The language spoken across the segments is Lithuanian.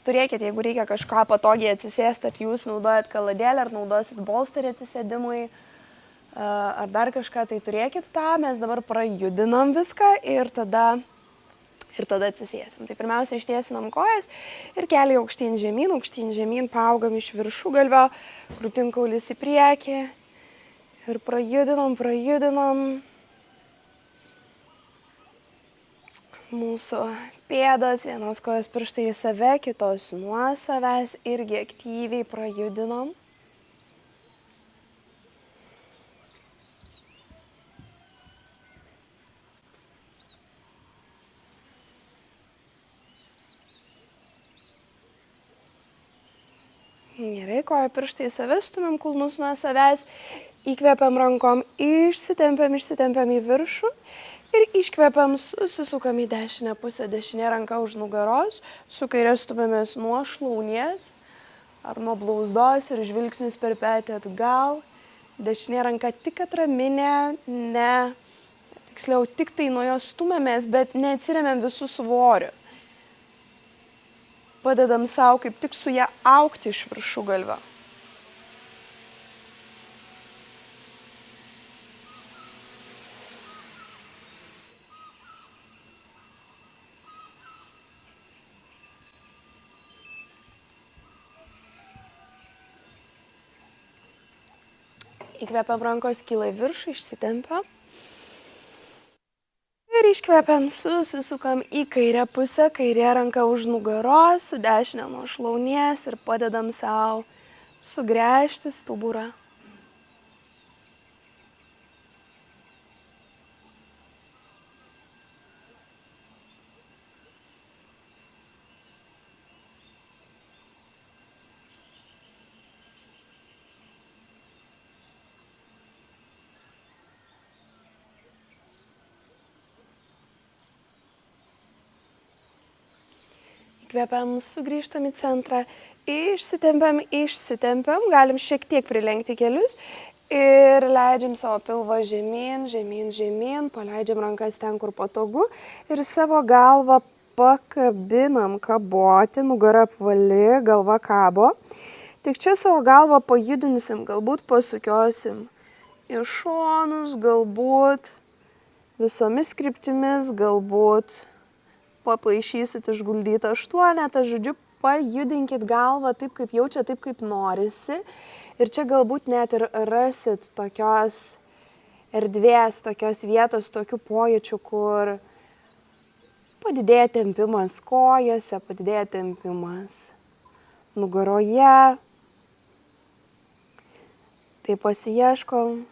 turėkit, jeigu reikia kažką patogiai atsisėsti, ar jūs naudojat kaladėlę, ar naudosit bolsterį atsisėdimui, ar dar kažką, tai turėkit tą, mes dabar prajudinam viską ir tada atsisėsim. Tai pirmiausia ištiesinam kojas ir keliai aukštyn žemyn, paaugam iš viršugalvio, krūtinkaulis į priekį ir prajudinam. Mūsų pėdos, vienos kojos pirštai į save, kitos nuo savęs, irgi aktyviai prajudinom. Gerai, koja pirštai į save, stumiam kulnus nuo savęs, įkvepiam rankom, išsitempiam į viršų. Ir iškvepiam, susisukam į dešinę pusę, dešinė ranka už nugaros, su kairė stumiamės nuo šlaunies ar nuo blauzdos ir žvilgsnis per petį atgal. Dešinė ranka tik atraminė, tiksliau tik tai nuo jos stumiamės, bet neatsiremiam visų svorių. Padedam savo kaip tik su ją augti iš viršugalvio. Įkvepiam, rankos kyla į viršų, išsitempiam. Ir iškvepiam, susisukam į kairę pusę, kairė ranka už nugaros, su dešinė nuo šlaunies ir padedam savo sugręžti stuburą. Įkvepiam, sugrįžtam į centrą, išsitempiam, galim šiek tiek prilenkti kelius ir leidžiam savo pilvą žemyn, paleidžiam rankas ten, kur patogu ir savo galvą pakabinam kaboti, nugara apvali, galva kabo. Tik čia savo galvą pajudinsim, galbūt pasukiosim į šonus, galbūt visomis kryptimis, galbūt papaišysit išguldytą aštuonetą, žodžiu, pajudinkit galvą taip, kaip jaučia, taip, kaip norisi. Ir čia galbūt net ir rasit tokios erdvės, tokios vietos, tokių pojūčių, kur padidėja tempimas kojose, padidėja tempimas nugaroje. Tai pasiieškom.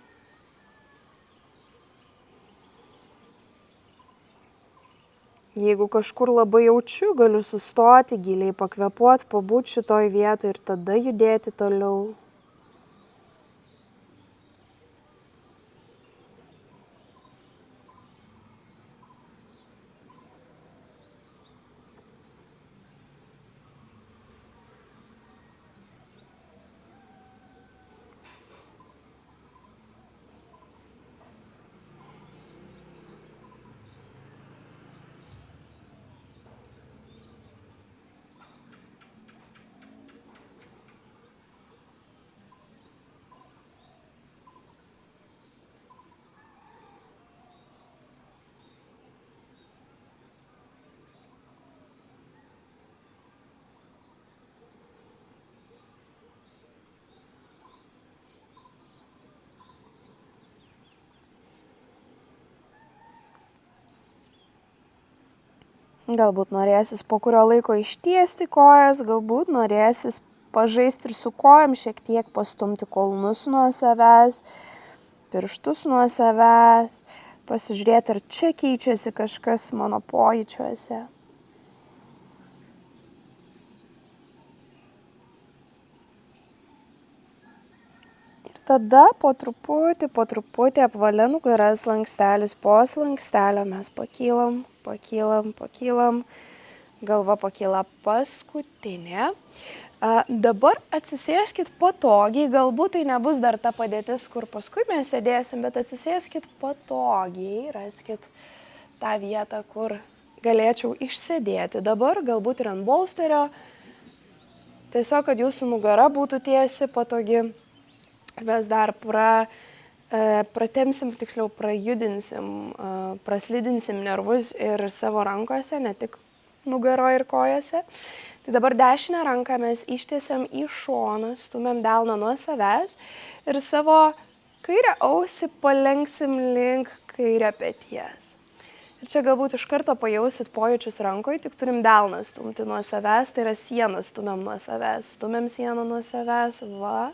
Jeigu kažkur labai jaučiu, galiu sustoti, giliai pakvepuoti, pabūti šitoj vietoj ir tada judėti toliau. Galbūt norėsis po kurio laiko ištiesti kojas, galbūt norėsis pažaisti ir su kojom, šiek tiek pastumti kulnus nuo savęs, pirštus nuo savęs, pasižiūrėti, ar čia keičiasi kažkas mano pojūčiuose. Ir tada po truputį apvalia nugara slankstelis, po slankstelio mes pakylam, galva pakyla paskutinė. Dabar atsisėskit patogiai, galbūt tai nebus dar ta padėtis, kur paskui mes sėdėsim, bet atsisėskit patogiai, raskit tą vietą, kur galėčiau išsėdėti dabar, galbūt ir ant bolsterio, Tiesiog, kad jūsų nugara būtų tiesi, patogi. Mes dar pratempsim, tiksliau prajudinsim, praslidinsim nervus ir savo rankose, ne tik nugaroje ir kojose. Tai dabar dešinę ranką mes ištiesiam į šoną, stumiam delną nuo savęs ir savo kairę ausį palenksim link kairę peties. Ir čia galbūt iš karto pajausit pojūčius rankoje, tik turim delną stumti nuo savęs, tai yra sieną stumiam nuo savęs, stumiam sieną nuo savęs, va.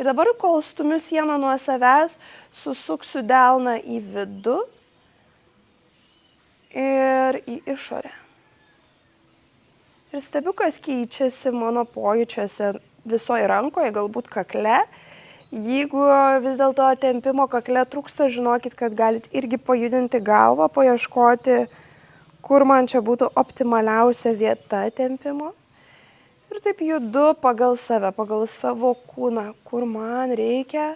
Ir dabar, kol stumiu sieną nuo savęs, susuksiu delną į vidų ir į išorę. Ir stebiu, kas keičiasi mano pojūčiuose visoje rankoje, galbūt kakle. Jeigu vis dėlto tempimo kakle trūksta, žinokit, kad galit irgi pajudinti galvą, paieškoti, kur man čia būtų optimaliausia vieta tempimo. Ir taip judu pagal save, pagal savo kūną, kur man reikia,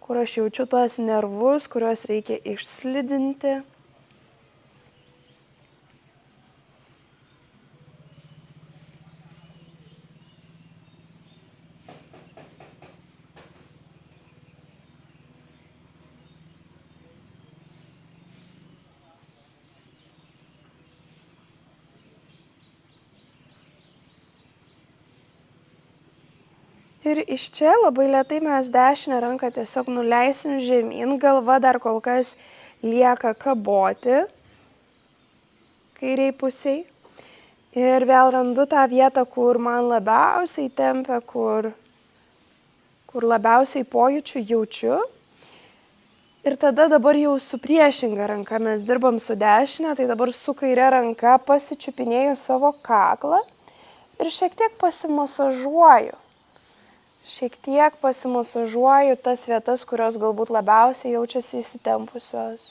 kur aš jaučiu tuos nervus, kuriuos reikia išslidinti. Ir iš čia labai lėtai mes dešinę ranką tiesiog nuleisim žemyn, galva dar kol kas lieka kaboti kairiai pusiai. Ir vėl randu tą vietą, kur man labiausiai tempia, kur labiausiai pojūčių jaučiu. Ir tada dabar jau su priešinga ranka mes dirbam su dešinė, tai dabar su kairė ranka pasičiupinėju savo kaklą ir šiek tiek pasimasažuoju. Šiek tiek pasimasažuoju tas vietas, kurios galbūt labiausiai jaučiasi įsitempusios.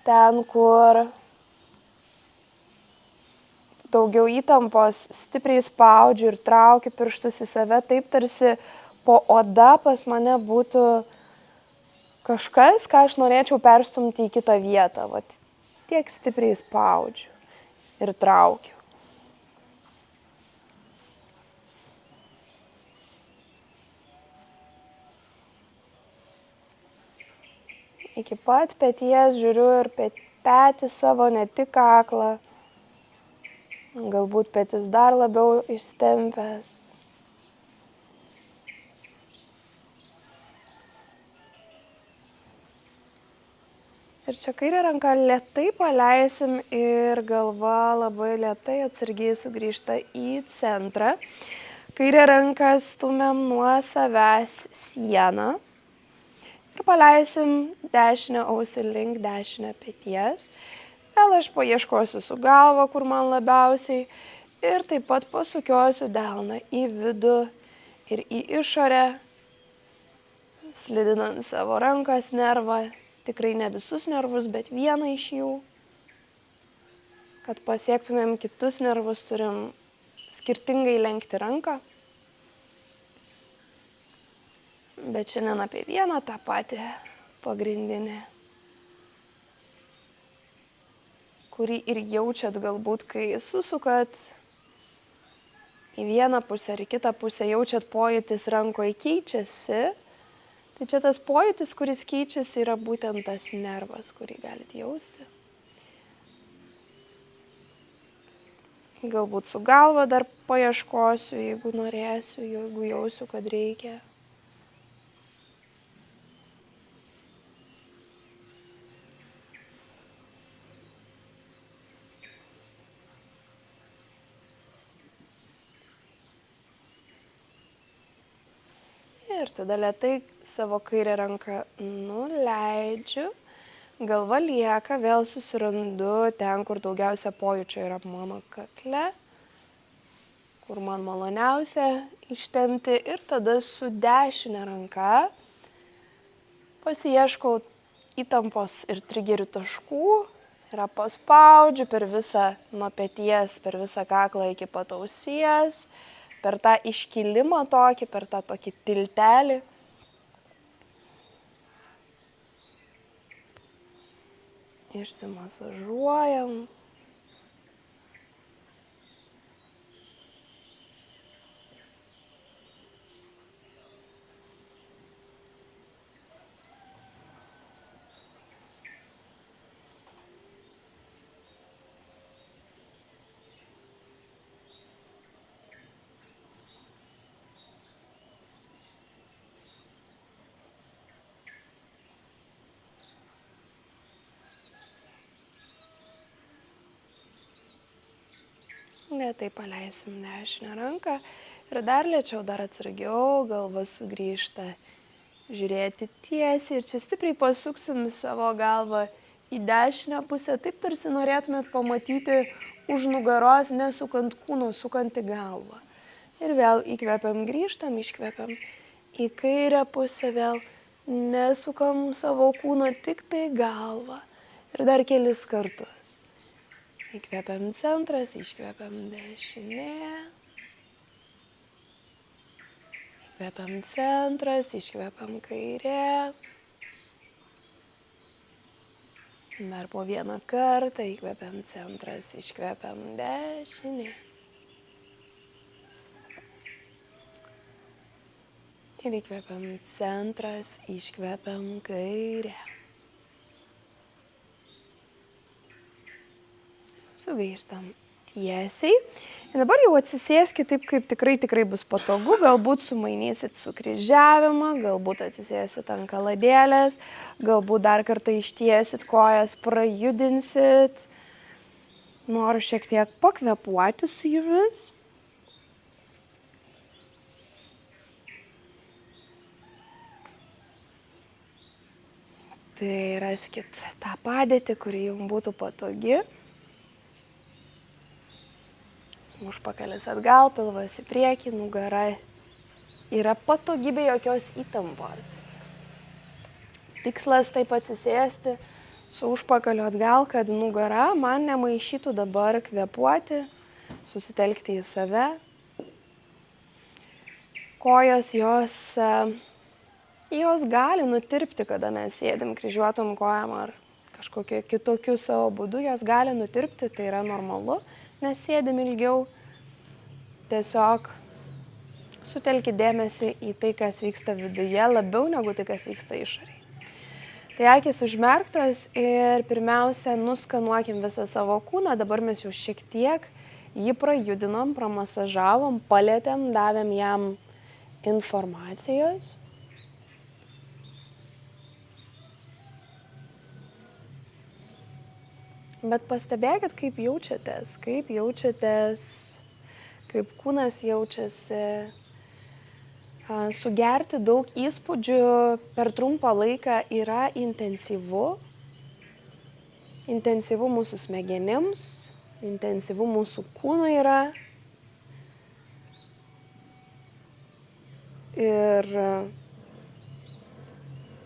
Ten, kur daugiau įtampos, stipriai spaudžiu ir traukiu pirštus į save, taip tarsi po oda pas mane būtų kažkas, ką aš norėčiau perstumti į kitą vietą. Vat tiek stipriai spaudžiu ir traukiu. Iki pat peties žiūriu ir petį savo, ne tik kaklą. Galbūt petis dar labiau išstempęs. Ir čia kairę ranką lėtai paleisim ir galva labai lėtai atsargiai sugrįžta į centrą. Kairę ranką stumiam nuo savęs sieną. Ir paleisim dešinę ausį link dešinę peties. Vėl aš paieškosiu su galva, kur man labiausiai. Ir taip pat pasukiosiu delną į vidų ir į išorę, slidinant savo rankos nervą. Tikrai ne visus nervus, bet vieną iš jų. Kad pasiektumėm kitus nervus, turim skirtingai lenkti ranką. Bet šiandien apie vieną tą patį pagrindinį, kurį ir jaučiat galbūt, kai susukat į vieną pusę ar į kitą pusę, jaučiat pojūtis rankoje keičiasi. Tai čia tas pojūtis, kuris keičiasi, yra būtent tas nervas, kurį galit jausti. Galbūt su galva dar paieškosiu, jeigu norėsiu, jeigu jausiu, kad reikia. Ir tada lėtai savo kairę ranką nuleidžiu, galva lieka, vėl susirandu ten, kur daugiausia pojūčio yra mano kakle, kur man maloniausia ištempti ir tada su dešinė ranka pasiieškau įtampos ir trigerių taškų, yra paspaudžiu per visą nuo peties, per visą kaklą iki pat ausies. Per tą iškilimą tokį, per tą tokį tiltelį. Išsimasažuojam. Lėtai paleisim dešinę ranką ir dar lėčiau, dar atsargiau, galva sugrįžta žiūrėti tiesiai ir čia stipriai pasuksim savo galvą į dešinę pusę, taip tarsi norėtumėt pamatyti už nugaros, nesukant kūno, sukant į galvą. Ir vėl įkvepiam, grįžtam, iškvepiam į kairę pusę, vėl nesukam savo kūno, tik tai galvą. Ir dar kelis kartus. Įkvepiam centras, iškvepiam dešinė. Įkvepiam centras, iškvepiam kairė. Dar po vieną kartą įkvepiam centras, iškvepiam dešinė. Ir įkvepiam centras, iškvepiam kairę. Sugrįžtam tiesiai. Ir dabar jau atsisėskit taip, kaip tikrai bus patogu. Galbūt sumainysit sukryžiavimą, galbūt atsisėsit ant kaladėlės, galbūt dar kartą ištiesit kojas, prajudinsit. Noriu šiek tiek pakvėpuoti su jumis. Tai raskit tą padėtį, kuri jums būtų patogi. Užpakalis atgal, pilvas į priekį, nugara yra patogi be jokios įtampos. Tikslas taip atsisėsti su užpakaliu atgal, kad nugara man nemaišytų dabar kvėpuoti, susitelkti į save. Kojos jos gali nutirpti, kada mes sėdim kryžiuotom kojam ar kažkokiu kitokiu savo būdu, jos gali nutirpti, tai yra normalu, nes sėdim ilgiau. Tiesiog sutelkit dėmesį į tai, kas vyksta viduje, labiau negu tai, kas vyksta išorėje. Tai akys užmerktos ir pirmiausia, nuskanuokim visą savo kūną, dabar mes jau šiek tiek jį prajudinom, pramasažavom, palėtėm, davėm jam informacijos. Bet pastebėkit, kaip jaučiatės, kaip kūnas jaučiasi. Sugerti daug įspūdžių per trumpą laiką yra intensyvu. Intensyvu mūsų smegenims, intensyvu mūsų kūnui yra. Ir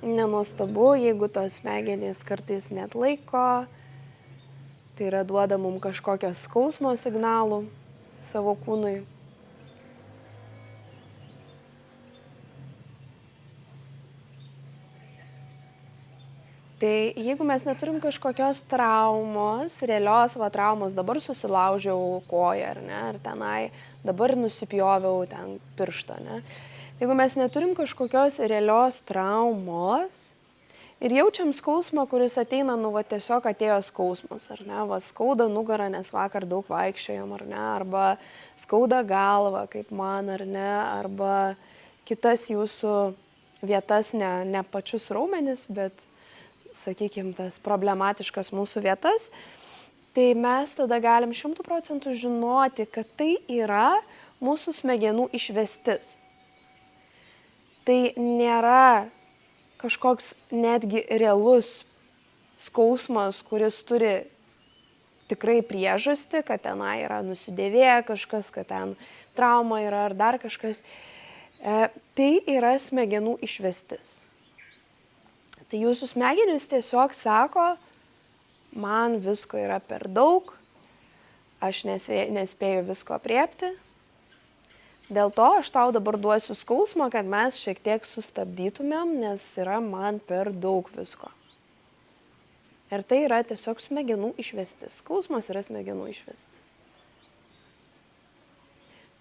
nenuostabu, jeigu tos smegenys kartais neatlaiko. Tai yra duoda mums kažkokio skausmo signalų savo kūnui. Tai jeigu mes neturim kažkokios traumos, realios traumos, dabar susilaužiau koją, ar ne, ar tenai, dabar nusipjoviau ten pirštą, ne. Jeigu mes neturim kažkokios realios traumos, ir jaučiam skausmą, kuris ateina, tiesiog atėjo skausmas, ar ne, skauda nugarą, nes vakar daug vaikščiojom, ar ne, arba skauda galva, kaip man, ar ne, arba kitas jūsų vietas, ne pačius raumenis, bet, sakykime, tas problematiškas mūsų vietas, tai mes tada galim 100% žinoti, kad tai yra mūsų smegenų išvestis. Tai nėra kažkoks netgi realus skausmas, kuris turi tikrai priežastį, kad tenai yra nusidėvėję kažkas, kad ten trauma yra ar dar kažkas. Tai yra smegenų išvestis. Tai jūsų smegenys tiesiog sako, man visko yra per daug, aš nespėju visko apriepti. Dėl to aš tau dabar duosiu skausmą, kad mes šiek tiek sustabdytumėm, nes yra man per daug visko. Ir tai yra tiesiog smegenų išvestis. Skausmas yra smegenų išvestis.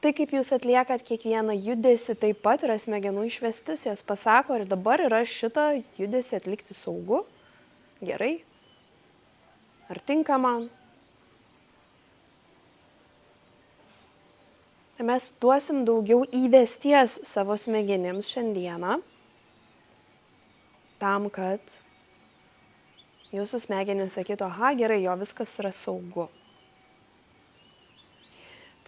Tai kaip jūs atliekat kiekvieną judesį, taip pat yra smegenų išvestis. Jas pasako, ir dabar yra šitą judesį atlikti saugu, gerai, ar tinka man. Mes duosim daugiau įvesties savo smegenims šiandieną, tam, kad jūsų smegenys sakytų, aha, gerai, jo viskas yra saugu.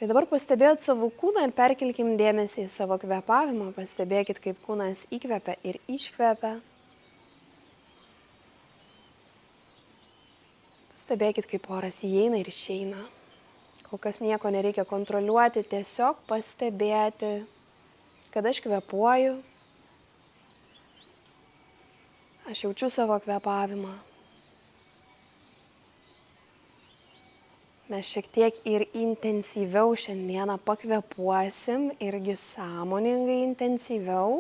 Tai dabar pastebėjot savo kūną ir perkelkim dėmesį į savo kvėpavimą. Pastebėkit, kaip kūnas įkvepia ir iškvepia. Pastebėkit, kaip oras įeina ir išeina. Kol kas nieko nereikia kontroliuoti, tiesiog pastebėti, kad aš kvėpuoju. Aš jaučiu savo kvėpavimą. Mes šiek tiek ir intensyviau šiandieną pakvėpuosim, irgi sąmoningai intensyviau.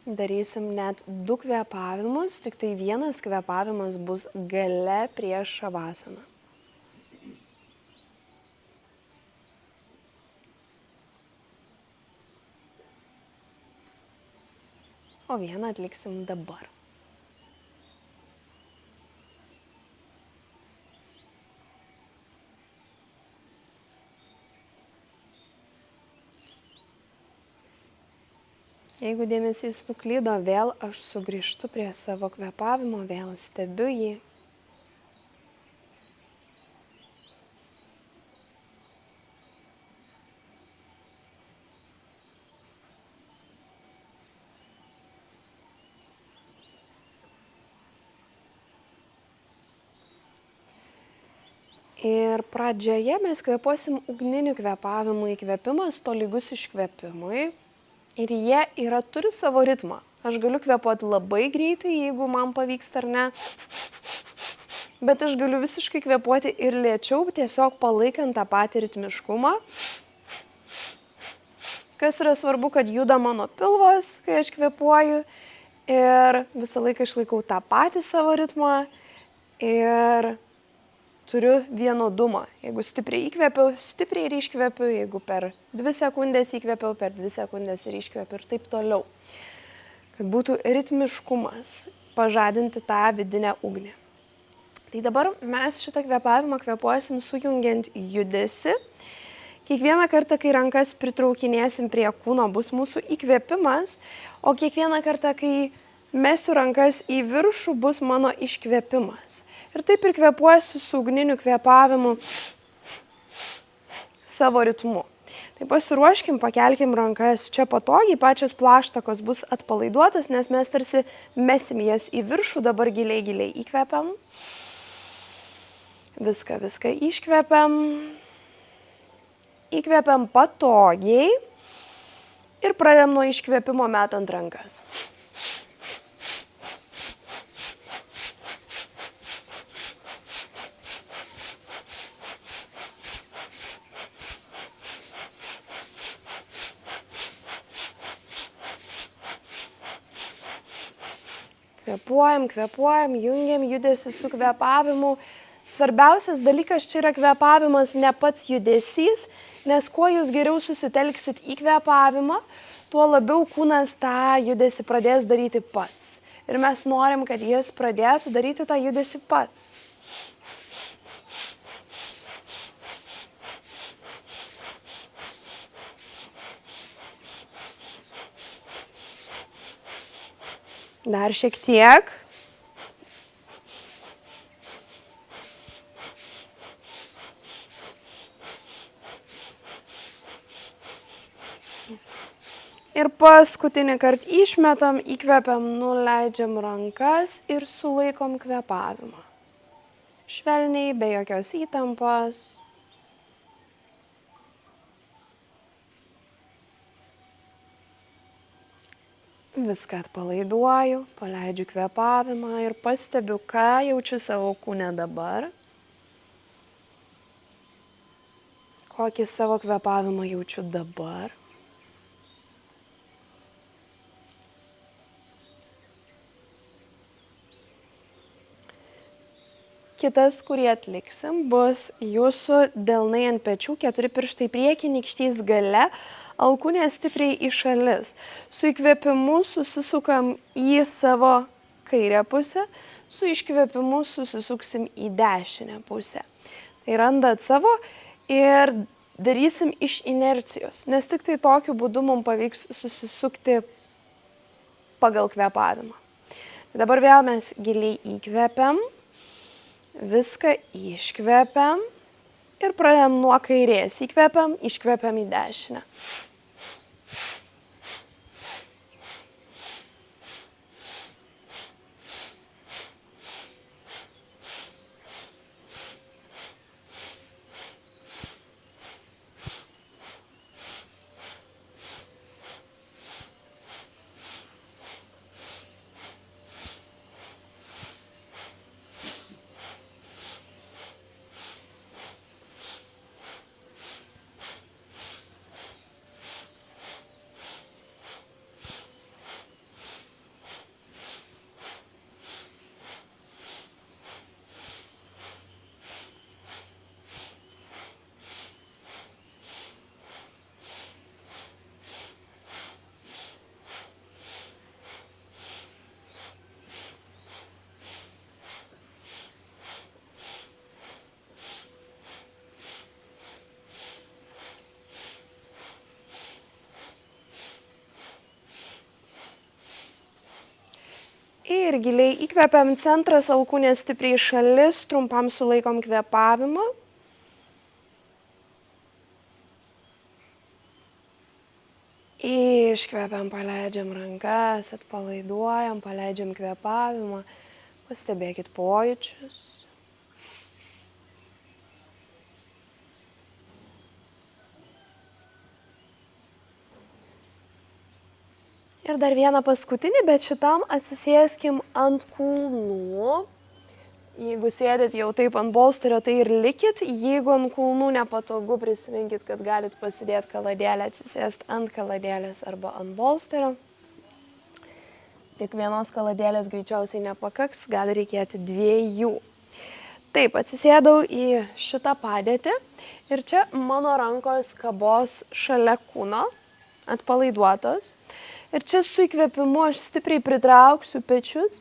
Darysim net 2 kvėpavimus, tik tai vienas kvėpavimas bus gale prieš šavasaną. O vieną atliksim dabar. Jeigu dėmesys nuklydo, vėl aš sugrįžtu prie savo kvėpavimo, vėl stebiu jį. Ir pradžioje mes kvėpuosim ugniniu kvėpavimu, įkvėpimas tolygus iškvėpimui. Ir jie turi savo ritmą. Aš galiu kvėpuoti labai greitai, jeigu man pavyksta ar ne. Bet aš galiu visiškai kvėpuoti ir lėčiau, tiesiog palaikant tą patį ritmiškumą. Kas yra svarbu, kad juda mano pilvas, kai aš kvėpuoju. Ir visą laiką išlaikau tą patį savo ritmą. Ir turiu vienodumą. Jeigu stipriai įkvėpiau, stipriai ir iškvėpiu. Jeigu per 2 sekundės įkvėpiau, per 2 sekundės ir iškvėpiu ir taip toliau. Kad būtų ritmiškumas, pažadinti tą vidinę ugnį. Tai dabar mes šitą kvėpavimą kvėpuosim sujungiant judesi. Kiekvieną kartą, kai rankas pritraukinėsim prie kūno, bus mūsų įkvėpimas, o kiekvieną kartą, kai mesiu rankas į viršų, bus mano iškvėpimas. Ir taip ir kvėpuosiu su ugniniu kvėpavimu savo ritmu. Tai pasiruoškim, pakelkim rankas čia patogiai, pačios plaštakos bus atpalaiduotas, nes mes tarsi mesim jas į viršų, dabar giliai įkvepiam. Viską iškvepiam. Įkvepiam patogiai ir pradedam nuo iškvėpimo metant rankas. Kvėpuojam, jungiam judesį su kvėpavimu. Svarbiausias dalykas čia yra kvėpavimas, ne pats judesys, nes kuo jūs geriau susitelksit į kvėpavimą, tuo labiau kūnas tą judesį pradės daryti pats. Ir mes norim, kad jis pradėtų daryti tą judesį pats. Dar šiek tiek. Ir paskutinį kartą išmetam, įkvepiam, nuleidžiam rankas ir sulaikom kvėpavimą. Švelniai, be jokios įtampos. Viską atpalaiduoju, paleidžiu kvėpavimą ir pastebiu, ką jaučiu savo kūne dabar. Kokį savo kvėpavimą jaučiu dabar. Kitas, kurį atliksim, bus jūsų delnai ant pečių, 4 pirštai priekį, nykštys gale, alkūnė stipriai į šalis. Su įkvėpimu susisukam į savo kairę pusę, su iškvėpimu susisuksim į dešinę pusę. Tai randat savo ir darysim iš inercijos, nes tik tai tokiu būdu mums pavyks susisukti pagal kvėpavimą. Dabar vėl mes giliai įkvepiam, viską iškvepiam ir pradedam nuo kairės. Įkvepiam, iškvepiam į dešinę. Ir giliai įkvepiam, centras alkūnės stipriai šalis, trumpam sulaikom kvėpavimą. Iškvepiam, paleidžiam rankas, atpalaiduojam, paleidžiam kvėpavimą. Pastebėkit pojūčius. Ir dar vieną paskutinį, bet šitam atsisėskim ant kulnų. Jeigu sėdit jau taip ant bolsterio, tai ir likit. Jeigu ant kulnų nepatogu, prisiminkit, kad galit pasidėti kaladėlę, atsisėsti ant kaladėlės arba ant bolsterio. Tik vienos kaladėlės greičiausiai nepakaks, gali reikėti 2. Taip, atsisėdau į šitą padėtį ir čia mano rankos kabos šalia kūno, atpalaiduotos. Ir čia su įkvėpimu aš stipriai pritrauksiu pečius,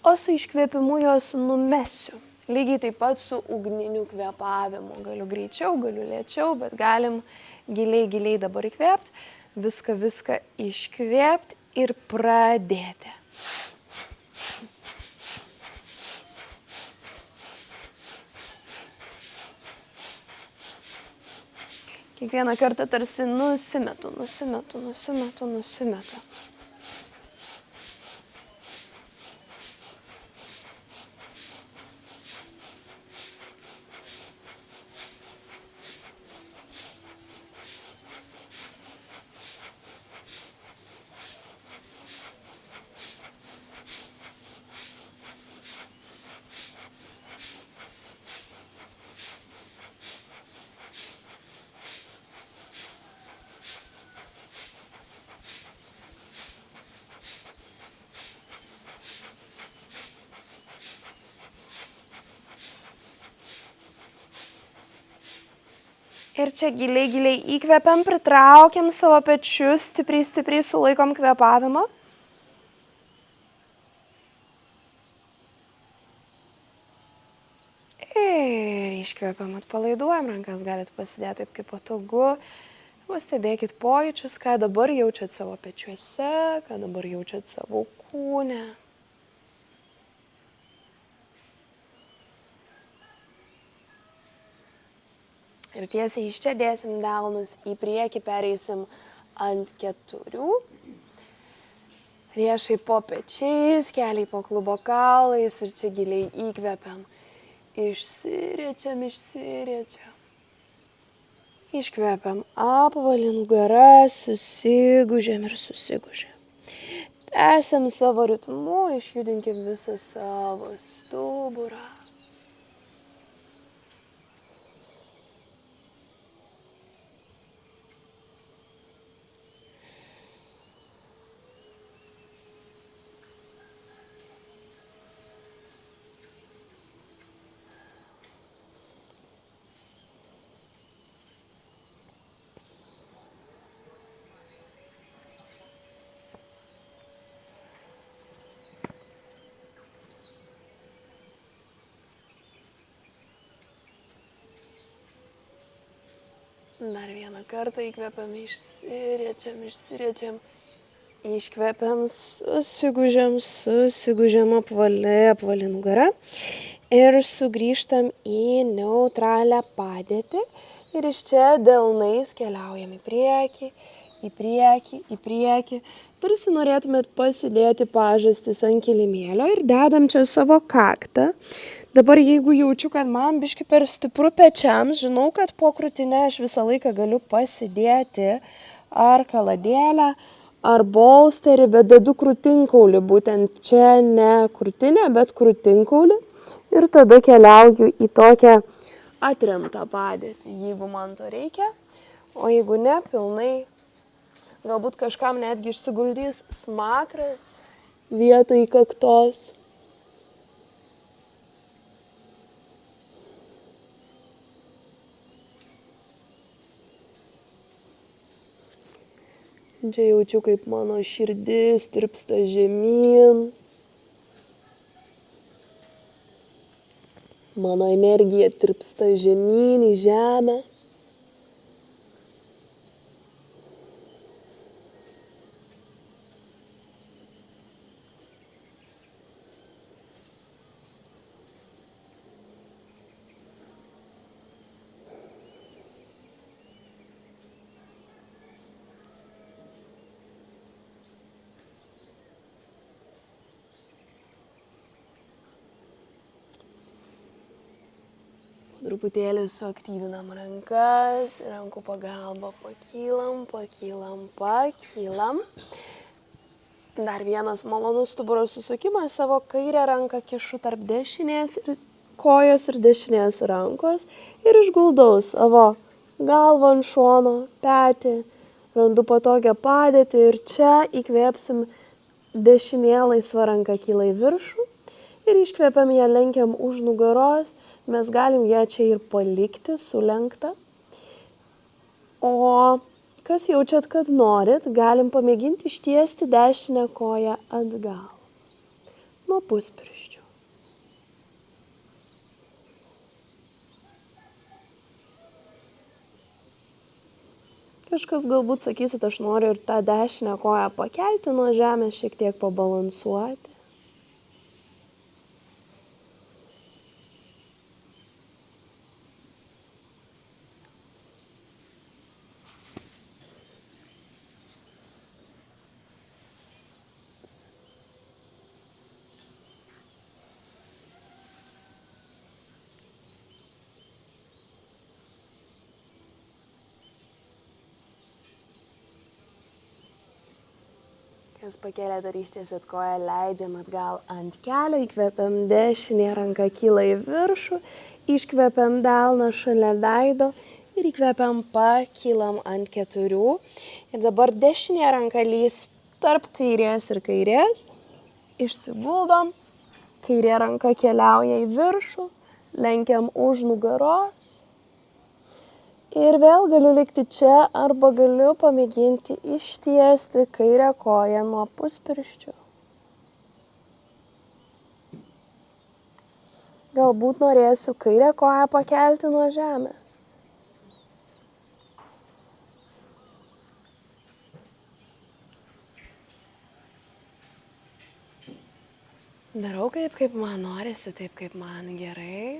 o su iškvėpimu juos numesiu. Lygiai taip pat su ugniniu kvėpavimu. Galiu greičiau, galiu lėčiau, bet galim giliai dabar įkvėpti, viską iškvėpti ir pradėti. Kiekvieną kartą tarsi nusimetu. Ir čia giliai įkvepiam, pritraukiam savo pečius, stipriai sulaikom kvėpavimą. Ir iškvepiam, atpalaiduojam, rankas galite pasidėti taip kaip patogu. Pastebėkit pojūčius, ką dabar jaučiat savo pečiuose, ką dabar jaučiat savo kūne. Ir tiesiai iš čia dėsim delnus į priekį, pereisim ant 4. Riešai po pečiais, keliai po klubo kaulais ir čia giliai įkvepiam. Išsiriečiam. Iškvepiam, apvali nugara, susigužėm ir susigužėm. Tęsiam savo ritmu, išjudinkim visą savo stuburą. Dar vieną kartą įkvepiam, išsiriečiam. Iškvepiam, susigūžiam apvali nugara ir sugrįžtam į neutralią padėtį. Ir iš čia delnais keliaujam į priekį, į priekį, į priekį. Tarsi norėtumėt pasidėti pažastis ant kilimėlio ir dedam čia savo kaktą. Dabar jeigu jaučiu, kad man biški per stipru pečiams, žinau, kad po krūtinę aš visą laiką galiu pasidėti ar kaladėlę, ar bolsterį, bet dedu krūtinkaulį, būtent čia ne krūtinė, bet krūtinkaulį. Ir tada keliauju į tokią atremtą padėtį, jeigu man to reikia, o jeigu ne, pilnai, galbūt kažkam netgi išsiguldys smakras vietoj kaktos. Čia jaučiu, kaip mano širdis tirpsta žemyn. Mano energija tirpsta žemyn į žemę. Truputėlį suaktyvinam rankas, rankų pagalba pakylam, pakylam, pakylam. Dar vienas malonus stuburo susukimas, savo kairę ranką kišu tarp dešinės kojos ir dešinės rankos ir išguldau savo galvą ant šono, petį, randu patogią padėtį ir čia įkvėpsim dešinė laisva ranka kyla į viršų ir iškvėpiam ją lenkiam už nugaros. Mes galim ją čia ir palikti sulenktą. O kas jaučiat, kad norit, galim pamėginti ištiesti dešinę koją atgal. Nuo puspirščių. Kažkas galbūt sakysit, aš noriu ir tą dešinę koją pakelti nuo žemės, šiek tiek pabalansuoti. Kas pakėlė, dar ištiesėt koją, leidžiam atgal ant kelio, įkvepiam dešinė ranka kyla į viršų, iškvepiam delną šalia veido ir įkvepiam pakylam ant keturių. Ir dabar dešinė ranka lys tarp kairės ir kairės, išsiguldom, kairė ranka keliauja į viršų, lenkiam už nugaros. Ir vėl galiu likti čia arba galiu pamėginti ištiesti kairę koją nuo puspirščių. Galbūt norėsiu kairę koją pakelti nuo žemės. Darau kaip man norisi, taip kaip man gerai.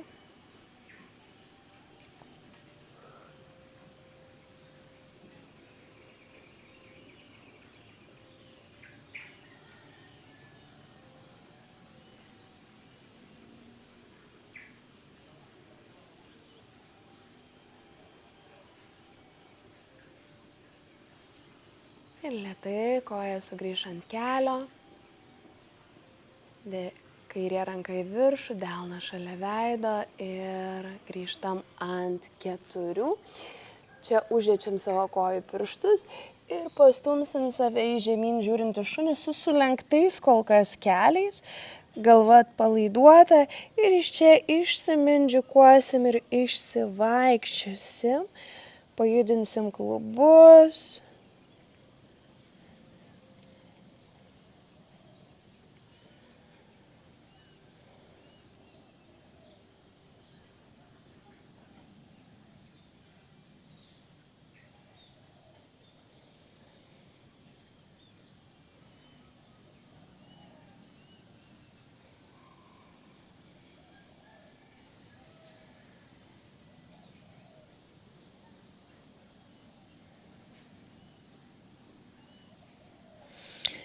Ir lėtai koja sugrįš ant kelio, kairė ranka į viršų, delną šalia veido ir grįžtam ant keturių. Čia užiečiam savo kojų pirštus ir pastumsim save į žemyn žiūrintį šunį su sulenktais kol kas keliais, galva atpalaiduota ir iš čia išsimindžikuosim ir išsivaikščiosim, pajudinsim klubus.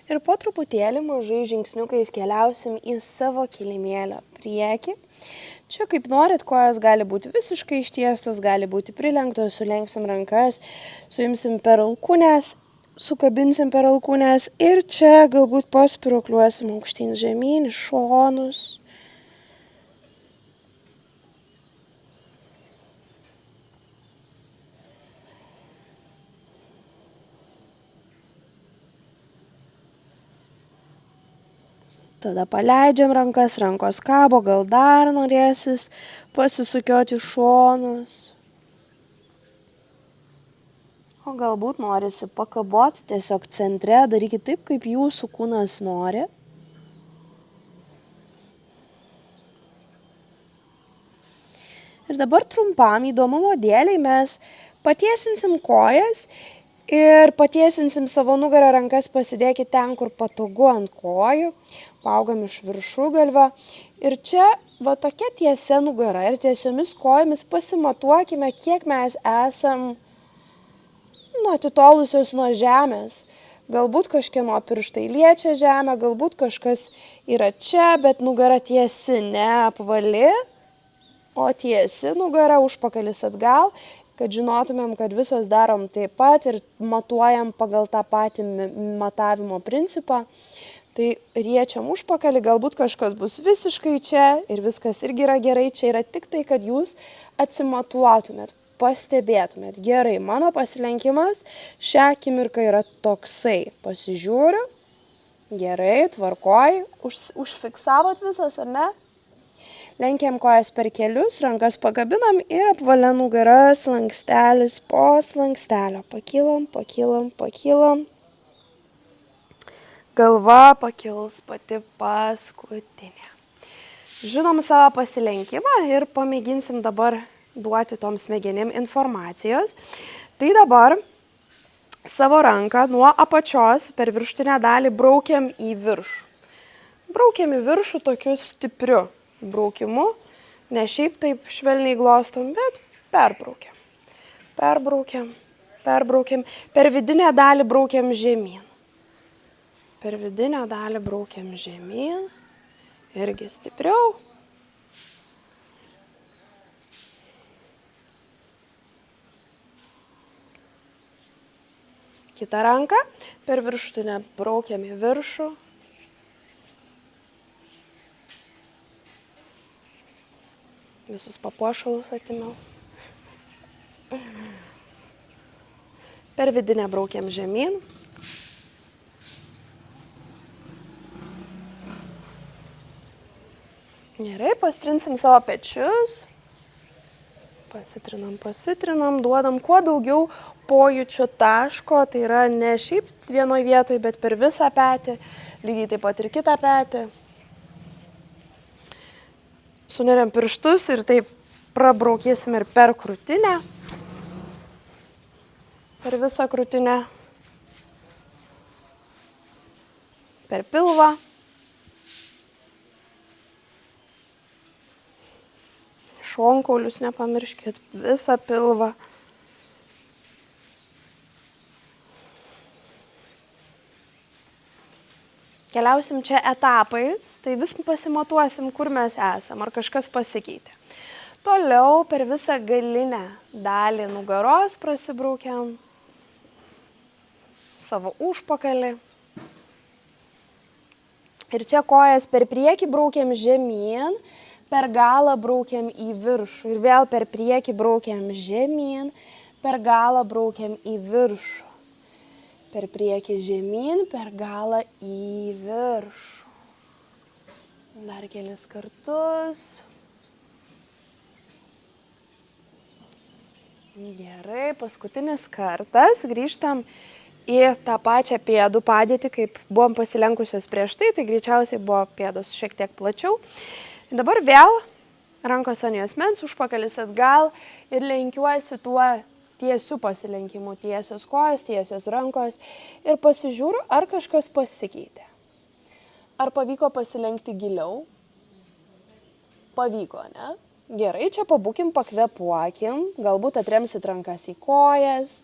Ir po truputėlį mažai žingsniukais keliausim į savo kilimėlio priekį. Čia kaip norit, kojos gali būti visiškai ištiestos, gali būti prilenktos, sulenksim rankas, suimsim per alkūnes, sukabinsim per alkūnes ir čia galbūt paspiruokliuosim aukštyn žemyn, į šonus. Tada paleidžiam rankas, rankos kabo, gal dar norėsis pasisukioti šonus. O galbūt norisi pakaboti tiesiog centre, darykit taip, kaip jūsų kūnas nori. Ir dabar trumpam įdomumo dėliai mes patiesinsim kojas ir patiesinsim savo nugarą, rankas pasidėkit ten, kur patogu ant kojų, paaugam iš viršugalvio. Ir čia va tokia tiesia nugara ir tiesiomis kojomis pasimatuokime, kiek mes esam atitolusios nuo žemės. Galbūt kažkieno pirštai liečia žemę, galbūt kažkas yra čia, bet nugara tiesi, ne apvali, o tiesi nugara, užpakalis atgal, kad žinotumėm, kad visos darom taip pat ir matuojam pagal tą patį matavimo principą. Tai riečiam užpakalį, galbūt kažkas bus visiškai čia ir viskas irgi yra gerai, čia yra tik tai, kad jūs atsimatuotumėt, pastebėtumėt. Gerai, mano pasilenkimas šią akimirką yra toksai. Pasižiūriu, gerai, tvarkoj, užfiksavot visas, ar ne? Lenkiam kojas per kelius, rankas pakabinam ir apvalia nugara, slankstelis po slankstelio. Pakylam, pakylam, pakylam. Galva pakils pati paskutinė. Žinom savo pasilenkimą ir pamėginsim dabar duoti tom smegenim informacijos. Tai dabar savo ranką nuo apačios per viršutinę dalį braukiam į viršų. Braukiam į viršų tokiu stipriu braukimu, ne šiaip taip švelniai glostom, bet perbraukiam. Perbraukiam, perbraukiam, per vidinę dalį braukiam žemyn. Per vidinę dalį braukiam žemyn, irgi stipriau. Kita ranka per viršutinę braukiam į viršų. Visus papuošalus atimiau. Per vidinę braukiam žemyn. Gerai, pastrinsim savo pečius. Pasitrinam, duodam kuo daugiau pojūčio taško, tai yra ne šiaip vienoje vietoje, bet per visą petį, lygiai taip pat ir kitą petį. Suneriam pirštus ir taip prabraukėsim ir per krūtinę, per visą krūtinę, per pilvą. Šonkaulius nepamirškit, visą pilvą. Keliausim čia etapais, tai vis pasimatuosim, kur mes esam, ar kažkas pasikeitė. Toliau per visą galinę dalį nugaros prasibraukiam savo užpakalį. Ir čia kojas per priekį braukiam žemyn, per galą braukiam į viršų ir vėl per priekį braukiam žemyn, per galą braukiam į viršų. Per priekį žemyn, per galą į viršų. Dar kelis kartus. Gerai, paskutinis kartas. Grįžtam į tą pačią pėdų padėtį, kaip buvom pasilenkusios prieš tai, tai greičiausiai buvo pėdos šiek tiek plačiau. Dabar vėl rankos ant juosmens, užpakalis atgal ir lenkiuosi tuo tiesiu pasilenkimu, tiesios kojas, tiesios rankos ir pasižiūriu, ar kažkas pasikeitė. Ar pavyko pasilenkti giliau? Pavyko, ne? Gerai, čia pabūkim, pakvepuokim, galbūt atremsit rankas į kojas,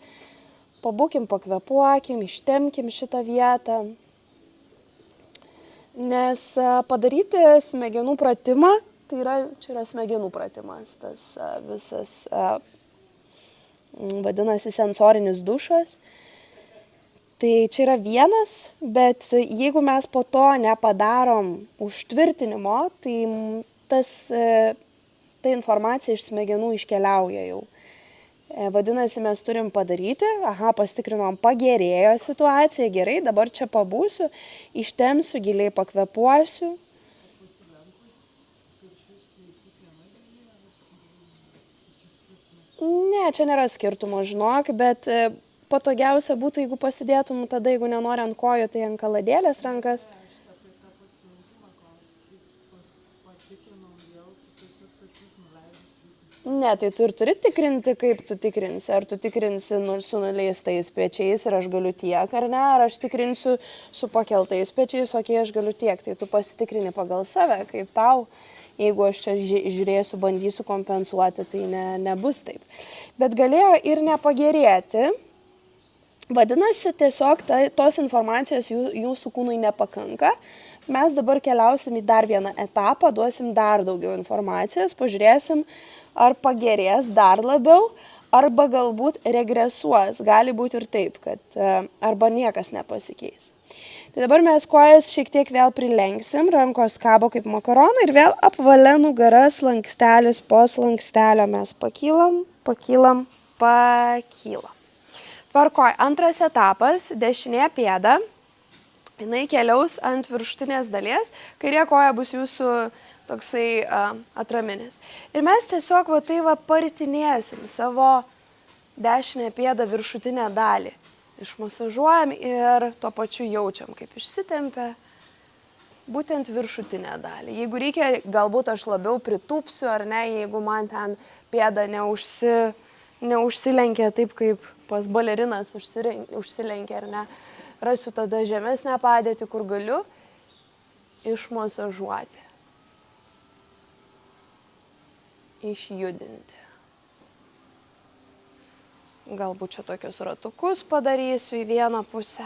pabūkim, pakvepuokim, ištemkim šitą vietą. Nes padaryti smegenų pratimą, čia yra smegenų pratimas, tas visas vadinasi sensorinis dušas. Tai čia yra vienas, bet jeigu mes po to nepadarom užtvirtinimo, tai ta informacija iš smegenų iškeliauja jau. Vadinasi, mes turim padaryti, pasitikrinom, pagerėjo situacija, gerai, dabar čia pabūsiu, ištemsiu, giliai pakvepuosiu. Ne, čia nėra skirtumo, žinok, bet patogiausia būtų, jeigu pasidėtum tada, jeigu nenori ant kojų, tai ant kaladėlės rankas. Ne, tai tu ir turi tikrinti, kaip tu tikrinsi. Ar tu tikrinsi su nuleistais pečiais ir aš galiu tiek, ar ne, ar aš tikrinsiu su pakeltais pečiais, okei, aš galiu tiek. Tai tu pasitikrini pagal save, kaip tau. Jeigu aš čia žiūrėsiu, bandysiu kompensuoti, tai nebus taip. Bet galėjo ir nepagerėti. Vadinasi, tiesiog tos informacijos jūsų kūnui nepakanka. Mes dabar keliausim į dar vieną etapą, duosim dar daugiau informacijos, pažiūrėsim, ar pagerės dar labiau, arba galbūt regresuos. Gali būti ir taip, kad arba niekas nepasikeis. Tai dabar mes kojas šiek tiek vėl prilenksim, rankos kabo kaip makaronai ir vėl apvalia nugara, slankstelis po slankstelio mes pakylam. Tvarkoj, antras etapas, dešinė pėda, jinai keliaus ant viršutinės dalies, kairė koja bus jūsų toksai atraminis. Ir mes tiesiog paritinėsim savo dešinę pėdą viršutinę dalį. Išmasažuojam ir tuo pačiu jaučiam, kaip išsitempia būtent viršutinę dalį. Jeigu reikia, galbūt aš labiau pritūpsiu ar ne, jeigu man ten pėda neužsilenkia taip, kaip pas balerinas užsilenkia ar ne, rasiu tada žemesnę padėtį, kur galiu išmasažuoti. Išjudinti. Galbūt čia tokius ratukus padarysiu į vieną pusę,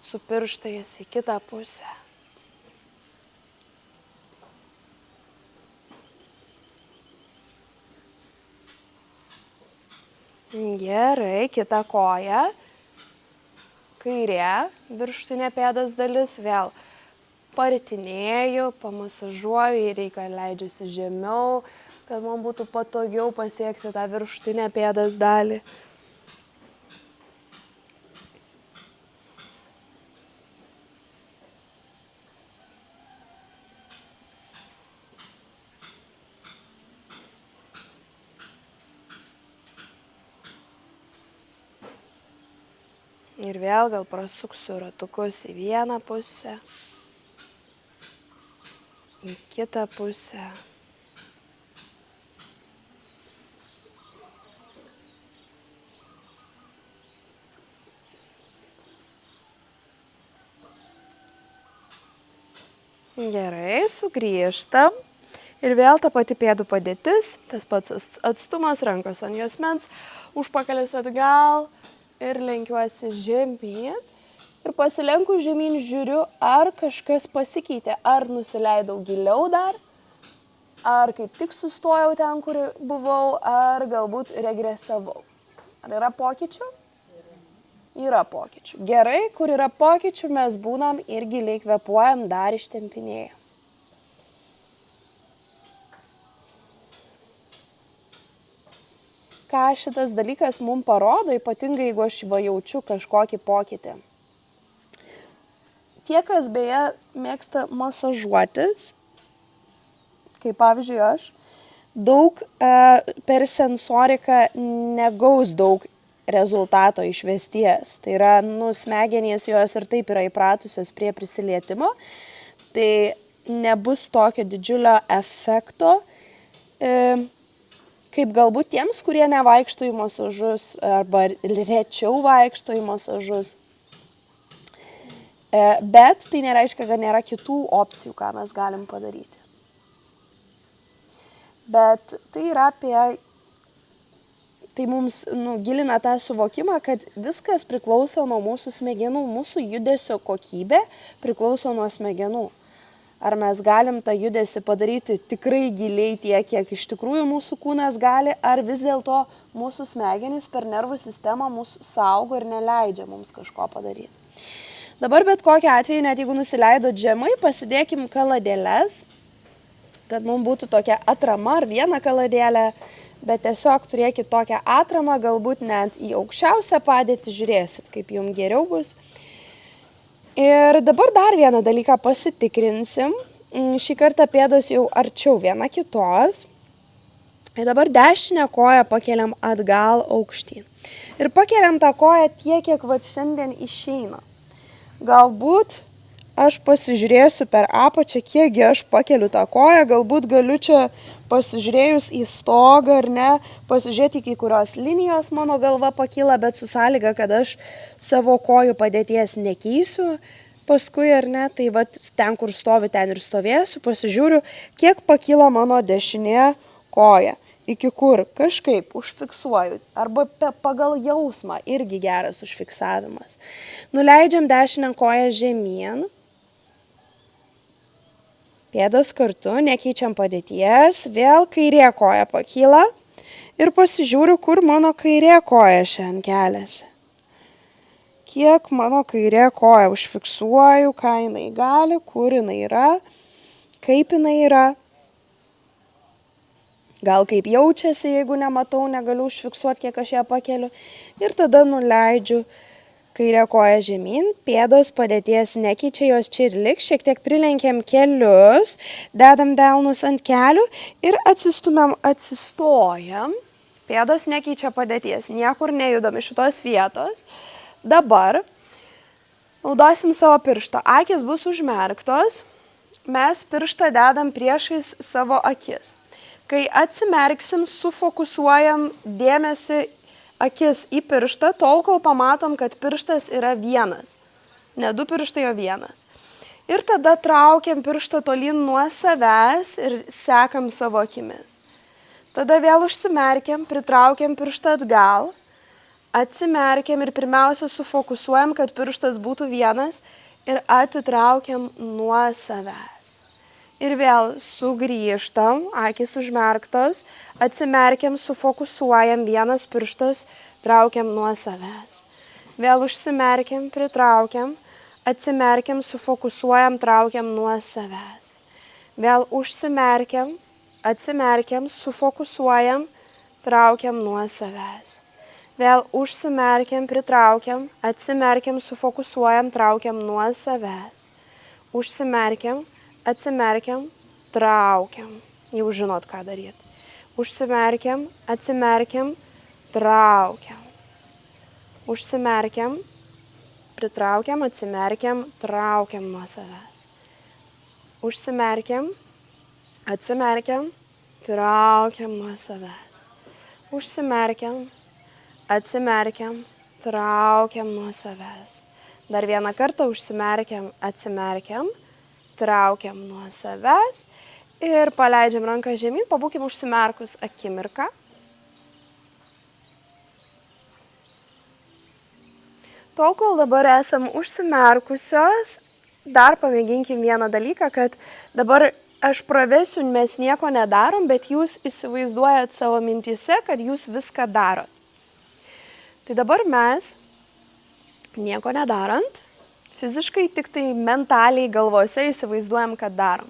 su pirštais į kitą pusę. Gerai, kita koja, kairė viršutinė pėdos dalis, vėl paritinėju, pamasažuoju, jei reikia leidžiuosi žemiau, kad man būtų patogiau pasiekti tą viršutinę pėdos dalį. Ir vėl gal prasuksiu ratukus į vieną pusę, į kitą pusę. Gerai, sugrįžtam. Ir vėl ta pati pėdų padėtis, tas pats atstumas, rankos ant juosmens, užpakalis atgal ir lenkiuosi žemyn. Ir pasilenku žemyn, žiūriu, ar kažkas pasikeitė, ar nusileidau giliau dar, ar kaip tik sustojau ten, kur buvau, ar galbūt regresavau. Ar yra pokyčių? Yra pokyčių. Gerai, kur yra pokyčių, mes būnam ir giliai kvėpuojam, dar ištempinėjam. Ką šitas dalykas mums parodo, ypatingai jeigu aš jaučiu kažkokį pokytį. Tie, kas beje mėgsta masažuotis, kaip pavyzdžiui aš, daug per sensoriką negaus daug rezultato išvesties. Tai yra, smegenys jos ir taip yra įpratusios prie prisilietimo, tai nebus tokio didžiulio efekto, kaip galbūt tiems, kurie nevaikšto į masažus arba rečiau vaikšto į masažus. Bet tai nereiškia, kad nėra kitų opcijų, ką mes galim padaryti. Bet tai yra apie tai mums gilina tą suvokimą, kad viskas priklauso nuo mūsų smegenų, mūsų judesio kokybė priklauso nuo smegenų. Ar mes galim tą judesį padaryti tikrai giliai tiek, kiek iš tikrųjų mūsų kūnas gali, ar vis dėlto mūsų smegenys per nervų sistemą mūsų saugo ir neleidžia mums kažko padaryti. Dabar bet kokiu atveju, net jeigu nusileidot žemai, pasidėkim kaladėles, kad mums būtų tokia atrama ar viena kaladėlė, bet tiesiog turėkit tokią atramą, galbūt net į aukščiausią padėtį, žiūrėsit, kaip jums geriau bus. Ir dabar dar vieną dalyką pasitikrinsim. Šį kartą pėdos jau arčiau viena kitos. Ir dabar dešinę koją pakeliam atgal aukštyn. Ir pakeliam tą koją tiek, kiek šiandien išeina. Galbūt aš pasižiūrėsiu per apačią, kiekgi aš pakeliu tą koją. Galbūt galiu čia pasižiūrėjus į stogą ar ne, pasižiūrėti, iki kurios linijos mano galva pakyla, bet su sąlyga, kad aš savo kojų padėties nekeisiu paskui ar ne, tai ten, kur stoviu, ten ir stovėsiu, pasižiūriu, kiek pakyla mano dešinė koja, iki kur kažkaip užfiksuoju, arba pagal jausmą, irgi geras užfiksavimas. Nuleidžiam dešinę koją žemyn. Pėdos kartu, nekeičiam padėties, vėl kairė koja pakyla ir pasižiūriu, kur mano kairė koja šiandien keliasi. Kiek mano kairė koja užfiksuoju, ką jinai gali, kur jinai yra, kaip jinai yra. Gal kaip jaučiasi, jeigu nematau, negaliu užfiksuoti, kiek aš ją pakeliu. Ir tada nuleidžiu kairė koja žemyn, pėdos padėties nekeičia, jos čia ir liks, šiek tiek prilenkiam kelius, dedam delnus ant kelių ir atsistojam. Pėdos nekeičia padėties, niekur nejudam iš šitos vietos. Dabar naudosim savo pirštą. Akis bus užmerktos, mes pirštą dedam priešais savo akis. Kai atsimerksim, sufokusuojam dėmesį akis į pirštą, tol, kol pamatom, kad pirštas yra vienas. Ne du pirštai, o vienas. Ir tada traukiam pirštą tolyn nuo savęs ir sekam savo akimis. Tada vėl užsimerkiam, pritraukiam pirštą atgal, atsimerkiam ir pirmiausia sufokusuojam, kad pirštas būtų vienas ir atitraukiam nuo savęs. Ir vėl sugrįžtam, akys užmerktos, atsimerkiam, sufokusuojam, vienas pirštas, traukiam nuo savęs. Vėl užsimerkiam, pritraukiam, atsimerkiam, sufokusuojam, traukiam nuo savęs. Vėl užsimerkiam, atsimerkiam, sufokusuojam, traukiam nuo savęs. Vėl užsimerkiam, pritraukiam, atsimerkiam, sufokusuojam, traukiam nuo savęs. Užsimerkiam, atsimerkiam, traukiam. Jau žinot, ką daryti. Užsimerkiam, atsimerkiam, traukiam. Užsimerkiam, pritraukiam, atsimerkiam, traukiam nuo savęs. Užsimerkiam, atsimerkiam, traukiam nuo savęs. Užsimerkiam, atsimerkiam, traukiam nuo savęs. Dar vieną kartą užsimerkiam, atsimerkiam, traukiam nuo savęs ir paleidžiam ranką žemyn, pabūkim užsimerkus akimirką. Tol, kol dabar esam užsimerkusios, dar pamėginkim vieną dalyką, kad dabar aš pravesiu, mes nieko nedarom, bet jūs įsivaizduojat savo mintyse, kad jūs viską darot. Tai dabar mes, nieko nedarant, fiziškai tik tai mentaliai galvose įsivaizduojam, kad darom.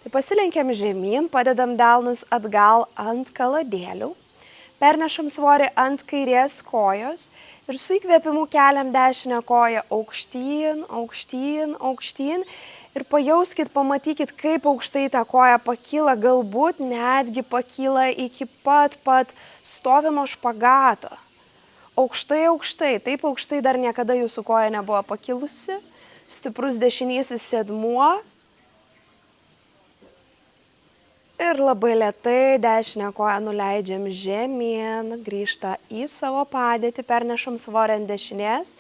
Tai pasilenkiam žemyn, padedam delnus atgal ant kaladėlių, pernešam svorį ant kairės kojos ir su įkvėpimu keliam dešinę koją aukštyn, aukštyn, aukštyn ir pajauskit, pamatykit, kaip aukštai ta koja pakyla, galbūt netgi pakyla iki pat stovimo špagato. Aukštai, aukštai, taip aukštai dar niekada jūsų koja nebuvo pakilusi, stiprus dešinysis sėdmuo ir labai lėtai dešinę koją nuleidžiam žemyn, grįžta į savo padėtį, pernešam svorį ant dešinės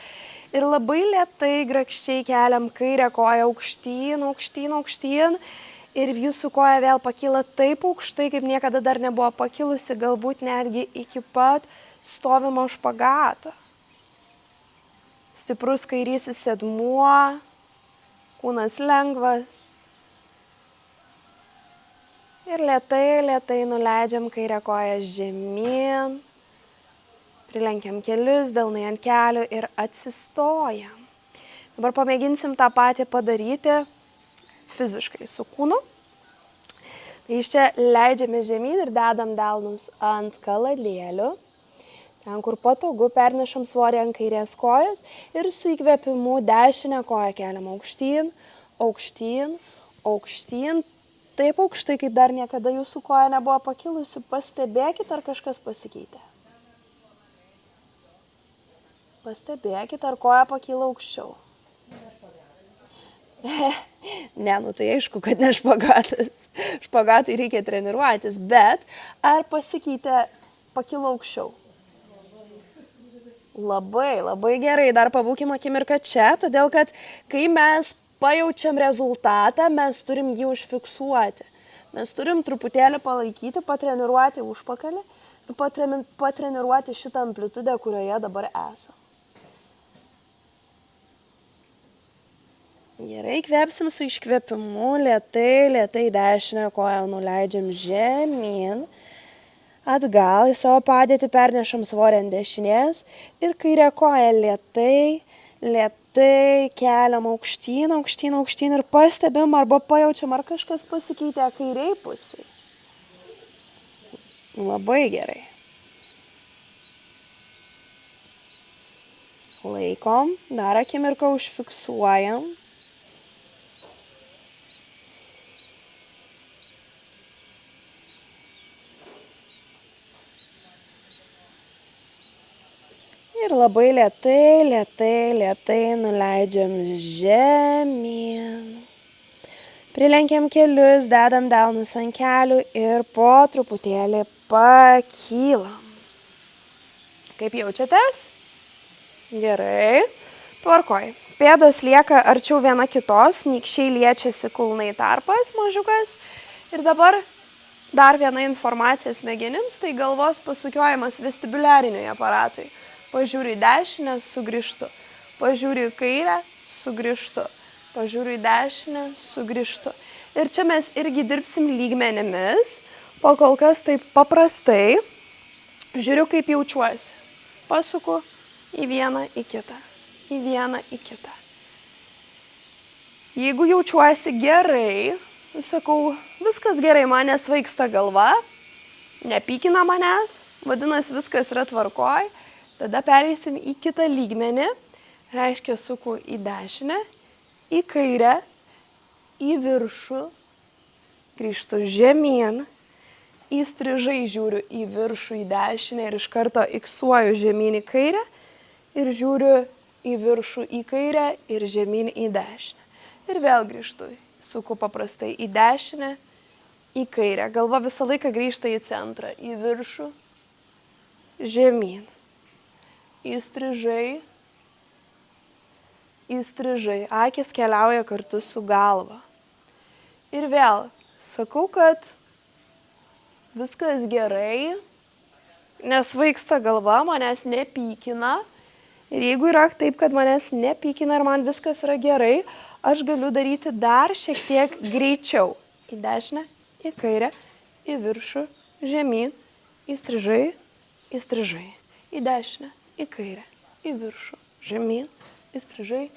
ir labai lėtai grakščiai keliam kairę koją aukštyn, aukštyn, aukštyn Ir jūsų koja vėl pakyla taip aukštai, kaip niekada dar nebuvo pakilusi, galbūt netgi iki pat stovimo špagato. Stiprus kairysis sėdmuo, kūnas lengvas. Ir lėtai nuleidžiam kairę koją žemyn, prilenkiam kelius, delnai ant kelių ir atsistojam. Dabar pamėginsim tą patį padaryti fiziškai su kūnu. Tai iš čia leidžiame žemyn ir dedam delnus ant kaladėlių. Ten, kur patogu, pernešam svorį ant kairės kojos ir su įkvėpimu dešinę koją keliam aukštyn, aukštyn, aukštyn. Taip aukštai, kaip dar niekada jūsų koja nebuvo pakilusi. Pastebėkit, ar kažkas pasikeitė. Pastebėkit, ar koja pakyla aukščiau. Ne, nu tai aišku, kad ne špagatas. Špagatui reikia treniruotis, bet ar pasikeitė, pakilo aukščiau? Labai gerai, dar pabūkim akimirką čia, todėl kad kai mes pajaučiam rezultatą, mes turim jį užfiksuoti. Mes turim truputėlį palaikyti, patreniruoti užpakalį ir patreniruoti šitą amplitudę, kurioje dabar esam. Gerai, kvėpsim su iškvėpimu, lėtai dešinę koją nuleidžiam žemyn, atgal į savo padėtį pernešam svorį ant dešinės ir kairę koją lėtai keliam aukštyn ir pastebim arba pajaučiam, ar kažkas pasikeitė kairiai pusiai. Labai gerai. Laikom, dar akimirką užfiksuojam. Ir labai lėtai nuleidžiam žemyn. Prilenkiam kelius, dedam delnus ant kelių ir po truputėlį pakylam. Kaip jaučiatės? Gerai. Tvarkoj. Pėdos lieka arčiau viena kitos, nykščiai liečiasi kulnai tarpas, mažiukas. Ir dabar dar viena informacija smegenims, tai galvos pasukiojimas vestibuliariniui aparatui. Pažiūriu į dešinę, sugrįžtu. Pažiūriu į kairę, sugrįžtu. Pažiūriu į dešinę, sugrįžtu. Ir čia mes irgi dirbsim lygmenimis. Po kol kas taip paprastai. Žiūriu, kaip jaučiuosi. Pasuku į vieną, į kitą. Į vieną, į kitą. Jeigu jaučiuosi gerai, sakau, viskas gerai, man nesvaigsta galva, nepykina manęs, vadinasi, viskas yra tvarkoj. Tada pereisim į kitą lygmenį, reiškia suku į dešinę, į kairę, į viršų, grįžtu žemyn, įstrižai žiūriu į viršų, į dešinę ir iš karto iksuoju žemyn į kairę ir žiūriu į viršų, į kairę ir žemyn į dešinę. Ir vėl grįžtu, suku paprastai į dešinę, į kairę. Galva visą laiką grįžta į centrą, į viršų, žemyn. Įstrižai, akis keliauja kartu su galva. Ir vėl sakau, kad viskas gerai, nesvaigsta galva, manęs nepykina. Ir jeigu yra taip, kad manęs nepykina ir man viskas yra gerai, aš galiu daryti dar šiek tiek greičiau. Į dešinę, į kairę, į viršų, žemyn, įstrižai, į dešinę. Į kairę, į viršų, žemyn, įstrižai.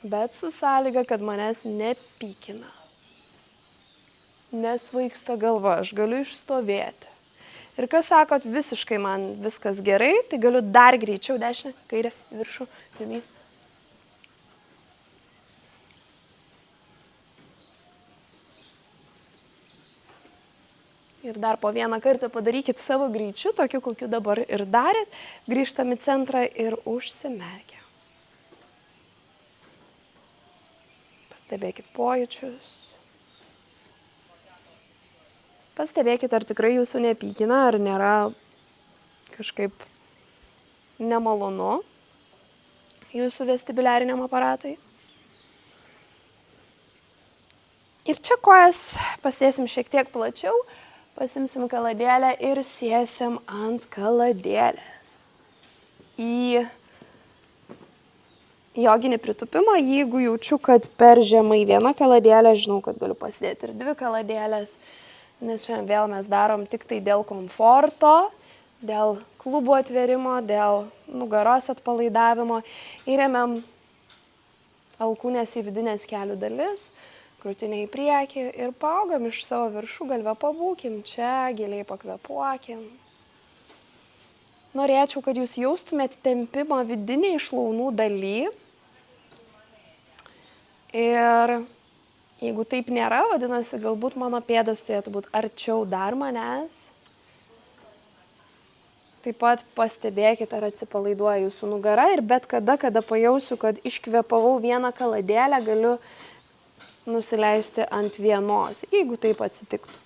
Bet su sąlyga, kad manęs nepykina. Nesvaigsta galva, aš galiu išstovėti. Ir kas sakot, visiškai man viskas gerai, tai galiu dar greičiau dešinę, kairę, viršų, žemyn. Ir dar po vieną kartą padarykit savo greičiu, tokiu, kokiu dabar ir darėt. Grįžtam į centrą ir užsimerkiam. Pastebėkit pojūčius. Pastebėkit, ar tikrai jūsų nepykina, ar nėra kažkaip nemalonu jūsų vestibuliariniam aparatui. Ir čia kojas pasėsim šiek tiek plačiau, pasimsim kaladėlę ir sėsim ant kaladėlės. Į joginį pritupimą, jeigu jaučiu, kad per žemai viena kaladėlė, žinau, kad galiu pasidėti ir 2 kaladėlės, nes šiandien vėl mes darom tik tai dėl komforto, dėl klubų atvėrimo, dėl nugaros atpalaidavimo. Įremiam alkūnės į vidinės kelių dalis, krūtinę į priekį ir paaugam iš savo viršugalvio, pabūkim čia, giliai pakvėpuokim. Norėčiau, kad jūs jaustumėt tempimą vidiniai šlaunų daly. Ir jeigu taip nėra, vadinasi, galbūt mano pėdas turėtų būti arčiau dar manęs. Taip pat pastebėkit, ar atsipalaiduoja jūsų nugara ir bet kada pajausiu, kad iškvėpavau vieną kaladėlę, galiu nusileisti ant vienos, jeigu taip atsitiktų.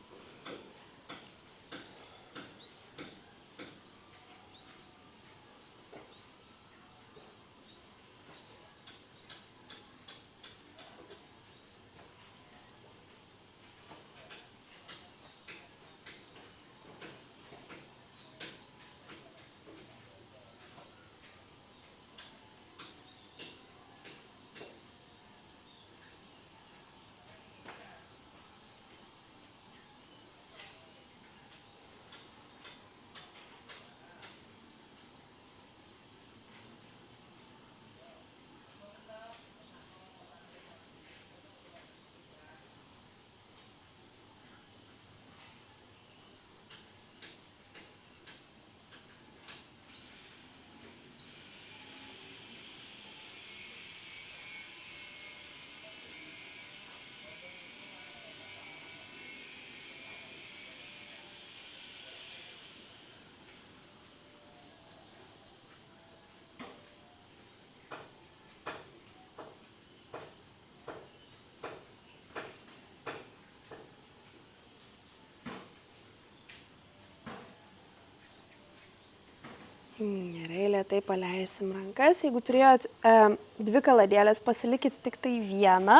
Gerai, lėtai paleisim rankas. Jeigu turėjot 2 kaladėlės, pasilikit tik tai vieną.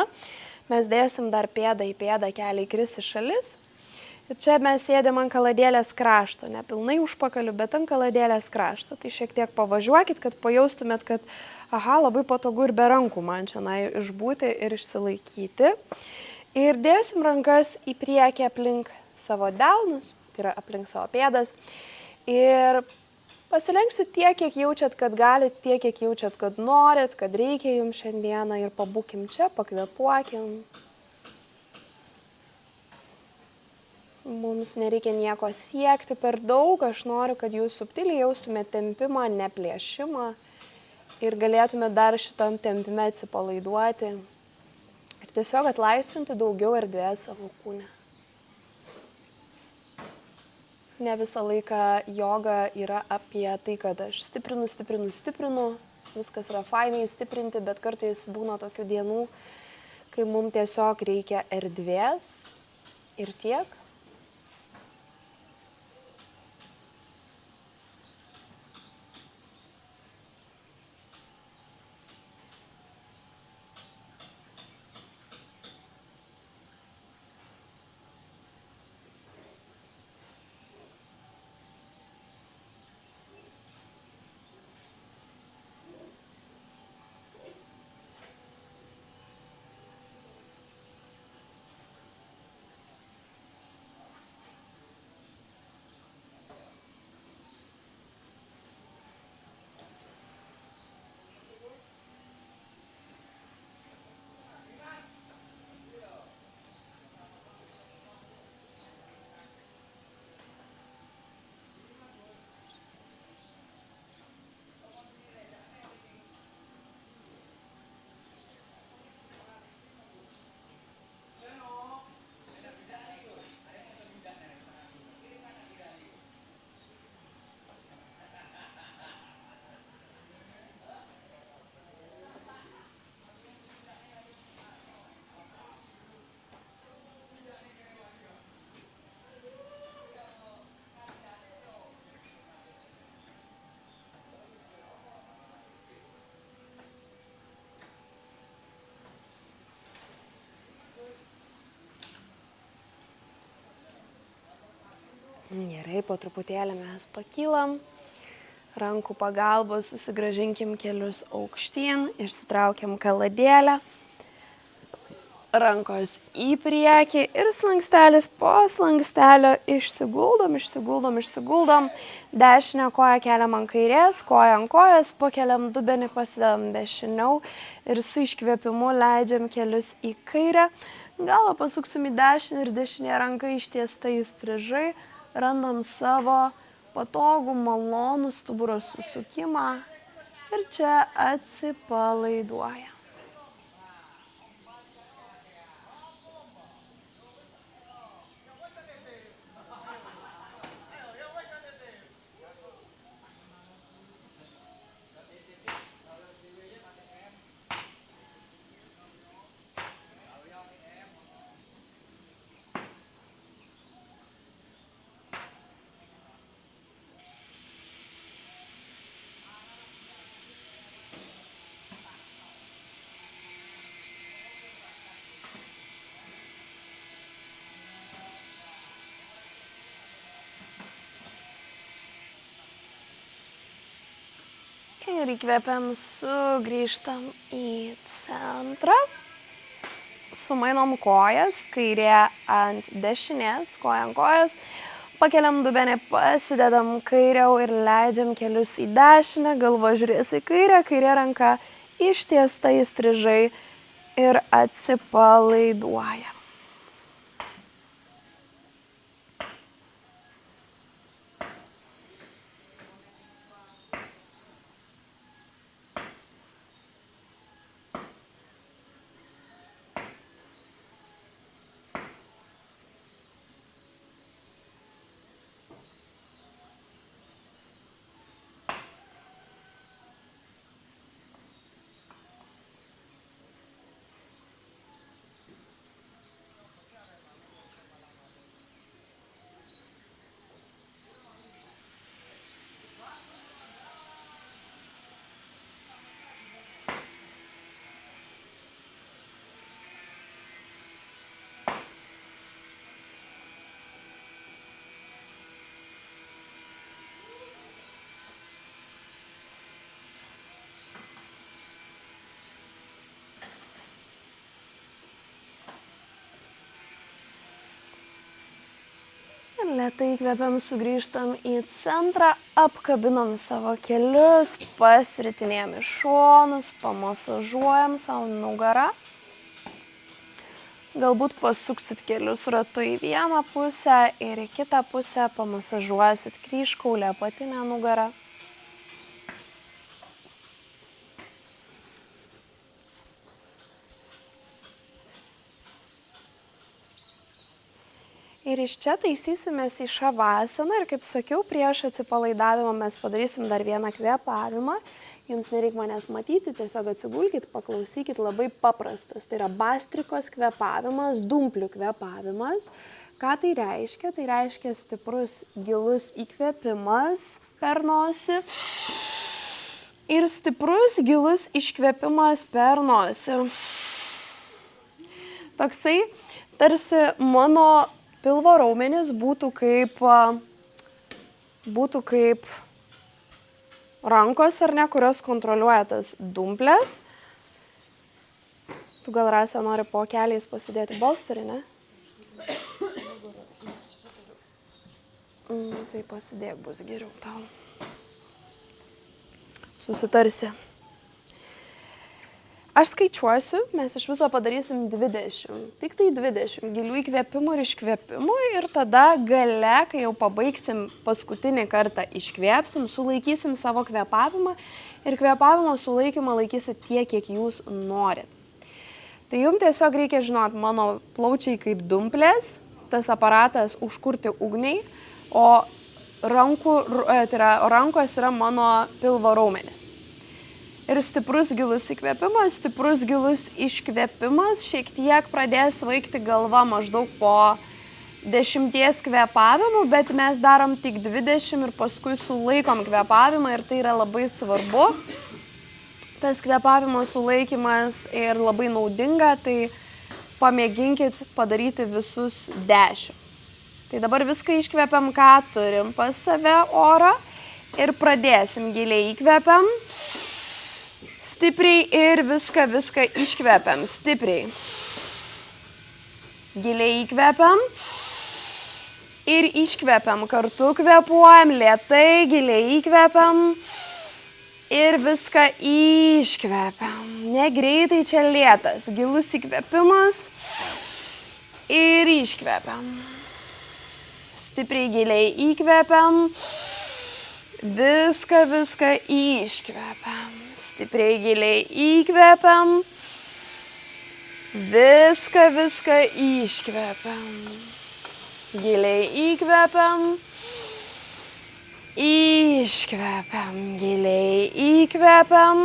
Mes dėsim dar pėdą į pėdą, keliai kris į šalis. Ir čia mes sėdėm ant kaladėlės krašto, ne pilnai užpakaliu, bet ant kaladėlės krašto. Tai šiek tiek pavažiuokit, kad pajaustumėt, kad labai patogu ir be rankų man čia išbūti ir išsilaikyti. Ir dėsim rankas į priekį aplink savo delnus, tai yra aplink savo pėdas. Ir pasilenksit tiek, kiek jaučiat, kad galit, tiek, kiek jaučiat, kad norit, kad reikia jums šiandieną ir pabūkim čia, pakvėpuokim. Mums nereikia nieko siekti per daug, aš noriu, kad jūs subtiliai jaustumėte tempimą, neplėšimą ir galėtumėte dar šitam tempime atsipalaiduoti ir tiesiog atlaisvinti daugiau erdvės savo kūne. Ne visą laiką joga yra apie tai, kad aš stiprinu, viskas yra fainai stiprinti, bet kartais būna tokių dienų, kai mums tiesiog reikia erdvės ir tiek. Gerai, po truputėlį mes pakylam. Rankų pagalbos susigrąžinkim kelius aukštyn, išsitraukiam kaladėlę. Rankos į priekį ir slankstelis po slankstelio išsiguldom. Dešinę koją keliam ant kairės, koją ant kojos, pakeliam dubenį, pasidedam dešiniau ir su iškvėpimu leidžiam kelius į kairę. Galvą pasuksim į dešinę ir dešinė ranka ištiesta įstrižai. Randam savo patogų, malonų stuburo susukimą ir čia atsipalaiduojam. Ir įkvepiam, sugrįžtam į centrą. Sumainom kojas, kairė ant dešinės, koja ant kojos. Pakeliam dubenį, pasidedam kairiau ir leidžiam kelius į dešinę. Galva žiūrės į kairę, kairė ranka ištiesta įstrižai ir atsipalaiduojam. Lėtai įkvepiam, sugrįžtam į centrą, apkabinam savo kelius, pasiritinėjam į šonus, pamasažuojam savo nugarą. Galbūt pasuksit kelius ratu į vieną pusę ir į kitą pusę, pamasažuosit kryžkaulę, apatinę nugarą. Ir iš čia taisysimės į šavasaną ir, kaip sakiau, prieš atsipalaidavimą mes padarysim dar vieną kvėpavimą. Jums nereikia manęs matyti, tiesiog atsigulkit, paklausykit, labai paprastas. Tai yra bastrikos kvėpavimas, dumplių kvėpavimas. Ką tai reiškia? Tai reiškia stiprus, gilus įkvėpimas per nosį ir stiprus, gilus iškvėpimas per nosį. Toksai tarsi mano pilvo raumenys būtų kaip rankos, ar ne, kurios kontroliuoja tas dumplės. Tu gal, Rasa, nori po keliais pasidėti bolsterį, ne? Tai pasidėk, bus geriau tau. Susitarsi. Aš skaičiuosiu, mes iš viso padarysim 20, tik tai 20 gilių įkvėpimų ir iškvėpimų ir tada gale, kai jau pabaigsim paskutinį kartą iškvėpsim, sulaikysim savo kvėpavimą ir kvėpavimo sulaikymą laikysit tiek, kiek jūs norit. Tai jums tiesiog reikia žinot, mano plaučiai kaip dumplės, tas aparatas užkurti ugniai, o rankos yra mano pilvo raumenys. Ir stiprus gilus įkvėpimas, stiprus gilus iškvėpimas, šiek tiek pradės svaigti galva maždaug po 10 kvėpavimų, bet mes darom tik 20 ir paskui sulaikom kvėpavimą ir tai yra labai svarbu. Tas kvėpavimo sulaikymas ir labai naudinga, tai pamėginkit padaryti visus 10. Tai dabar viską iškvepiam, ką turim pas save oro ir pradėsim giliai įkvepiam, stipriai ir viską iškvepiam, stipriai. Giliai įkvepiam ir iškvepiam, kartu kvepuojam, lėtai, giliai įkvepiam ir viską iškvepiam. Negreitai, čia lėtas, gilus įkvepimas ir iškvepiam. Stipriai giliai įkvepiam, viską iškvepiam. Stipriai giliai įkvepiam, viską iškvepiam. Giliai įkvepiam, iškvepiam, giliai įkvepiam,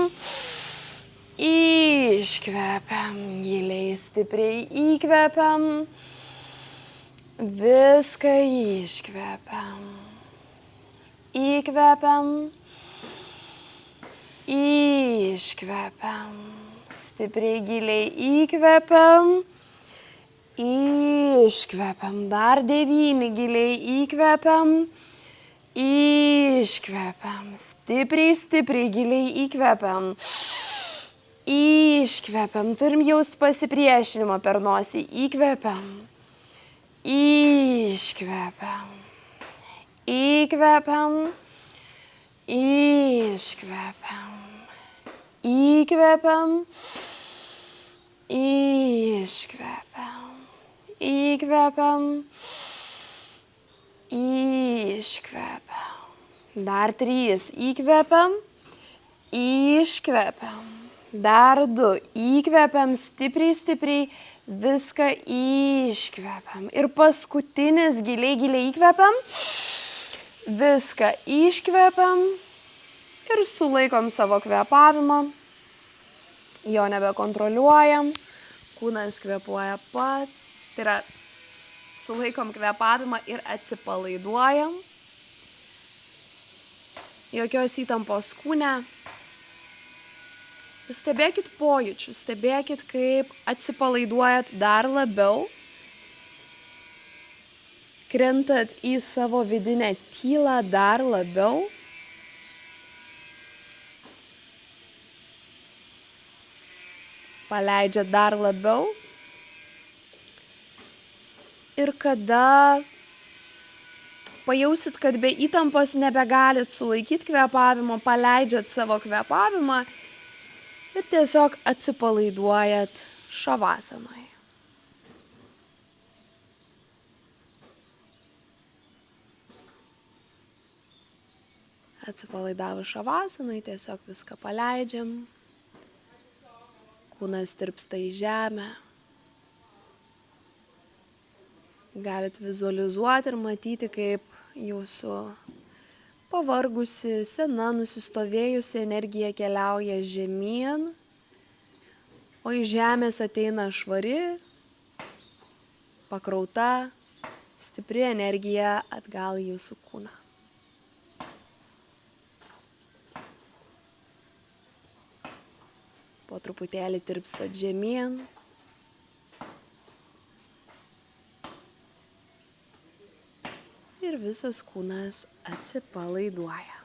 iškvepiam, giliai stipriai įkvepiam. Viską iškvepiam, įkvepiam, iškvepiam, stipriai giliai įkvepiam, iškvepiam, dar 9 giliai įkvepiam, iškvepiam, stipriai giliai įkvepiam, iškvepiam, turim jaust pasipriešinimą per nosį, įkvepiam. Iškvepiam, įkvepiam, iškvepiam, įkvepiam, iškvepiam, įkvepiam, iškvepiam. Dar 3 įkvepiam, iškvepiam. Dar 2 įkvepiam, stipriai. Viską iškvepiam. Ir paskutinis giliai įkvepiam. Viską iškvepiam. Ir sulaikom savo kvėpavimą. Jo nebekontroliuojam. Kūnas kvėpuoja pats. Tai yra, sulaikom kvėpavimą ir atsipalaiduojam. Jokios įtampos kūne. Stebėkit pojūčius, stebėkit, kaip atsipalaiduojat dar labiau, krentat į savo vidinę tylą dar labiau. Paleidžiat dar labiau. Ir kada pajausit, kad be įtampos nebegalit sulaikyti kvėpavimo, paleidžiat savo kvėpavimą. Ir tiesiog atsipalaiduojat šavasanoj. Atsipalaidavus šavasanoj, tiesiog viską paleidžiam. Kūnas tirpsta į žemę. Galit vizualizuoti ir matyti, kaip jūsų pavargusi, sena, nusistovėjusi energija keliauja žemyn, o iš žemės ateina švari, pakrauta, stipri energija atgal į jūsų kūną. Po truputėlį tirpstat žemyn. Ir visas kūnas atsipalaiduoja.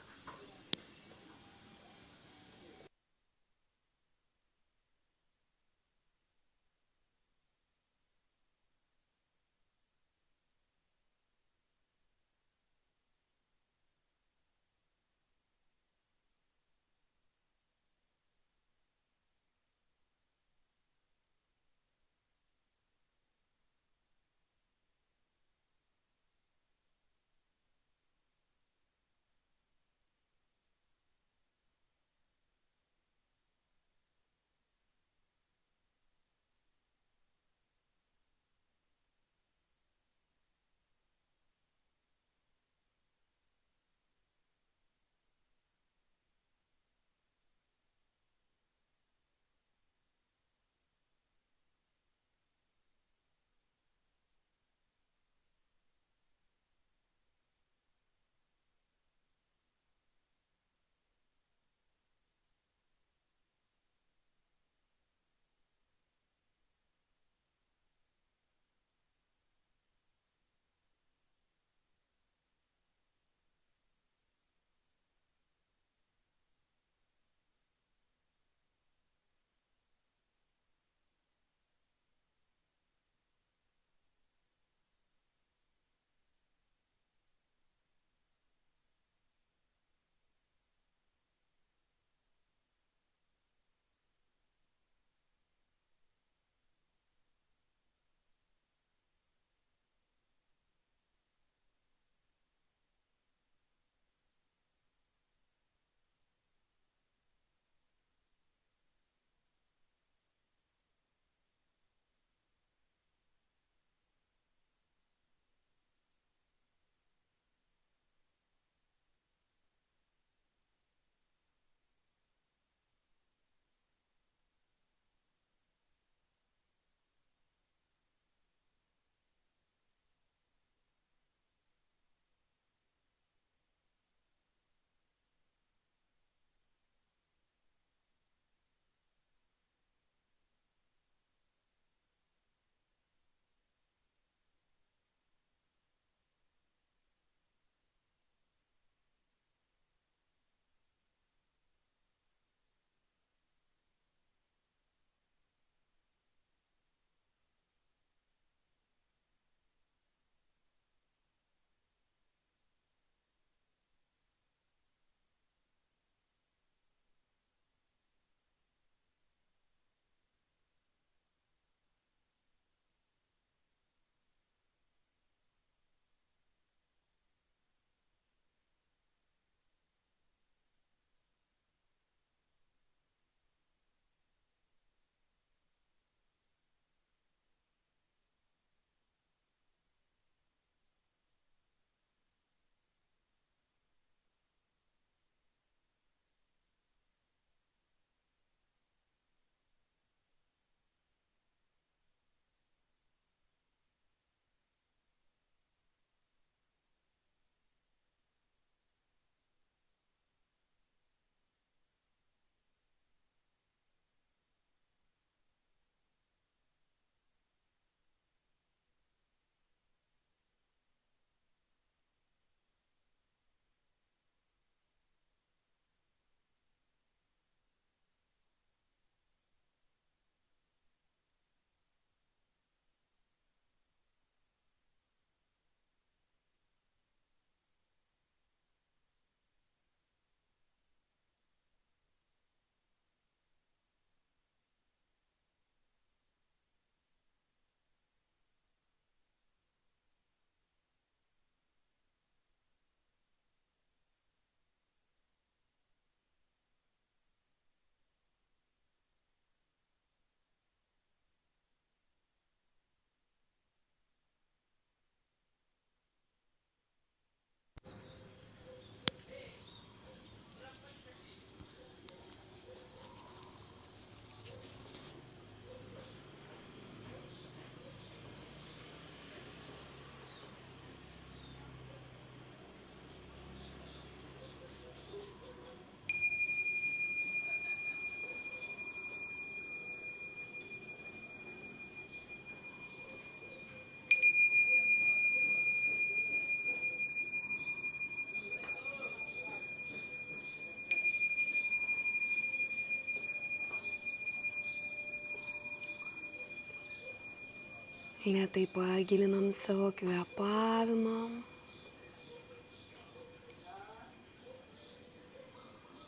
Lėtai pagilinam savo kvėpavimą.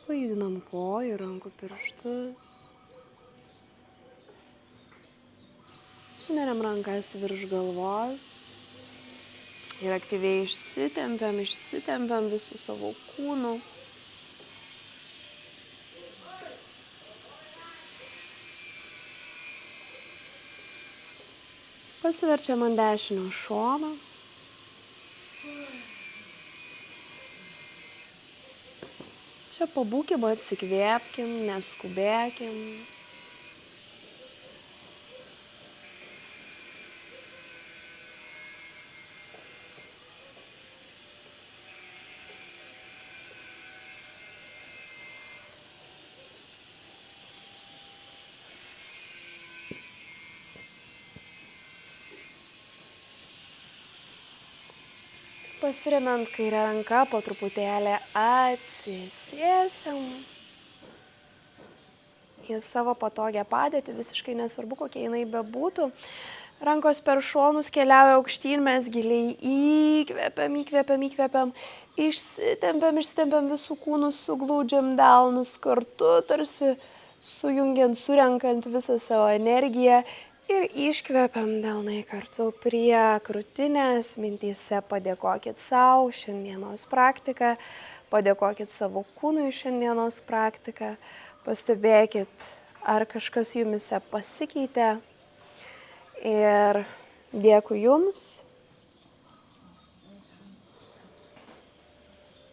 Pajudinam kojų, rankų pirštus. Suneriam rankas virš galvos. Ir aktyviai išsitempiam visų savo kūnų. Pasiverčiam ant dešinio šono. Čia pabūkim, atsikvėpkim, neskubėkim. Pasiremiant kairę ranką, po truputėlį atsisėsim į savo patogią padėtį, visiškai nesvarbu, kokia jinai bebūtų. Rankos per šonus keliauja aukštyn, mes giliai įkvepiam, išsitempiam visų kūnų, suglaudžiam delnus kartu, tarsi sujungiant, surenkant visą savo energiją. Ir iškvepiam delnai kartu prie krūtinės, mintyse padėkokit savo šiandienos praktiką, padėkokit savo kūnui šiandienos praktiką, pastebėkit, ar kažkas jumise pasikeitė. Ir dėkui Jums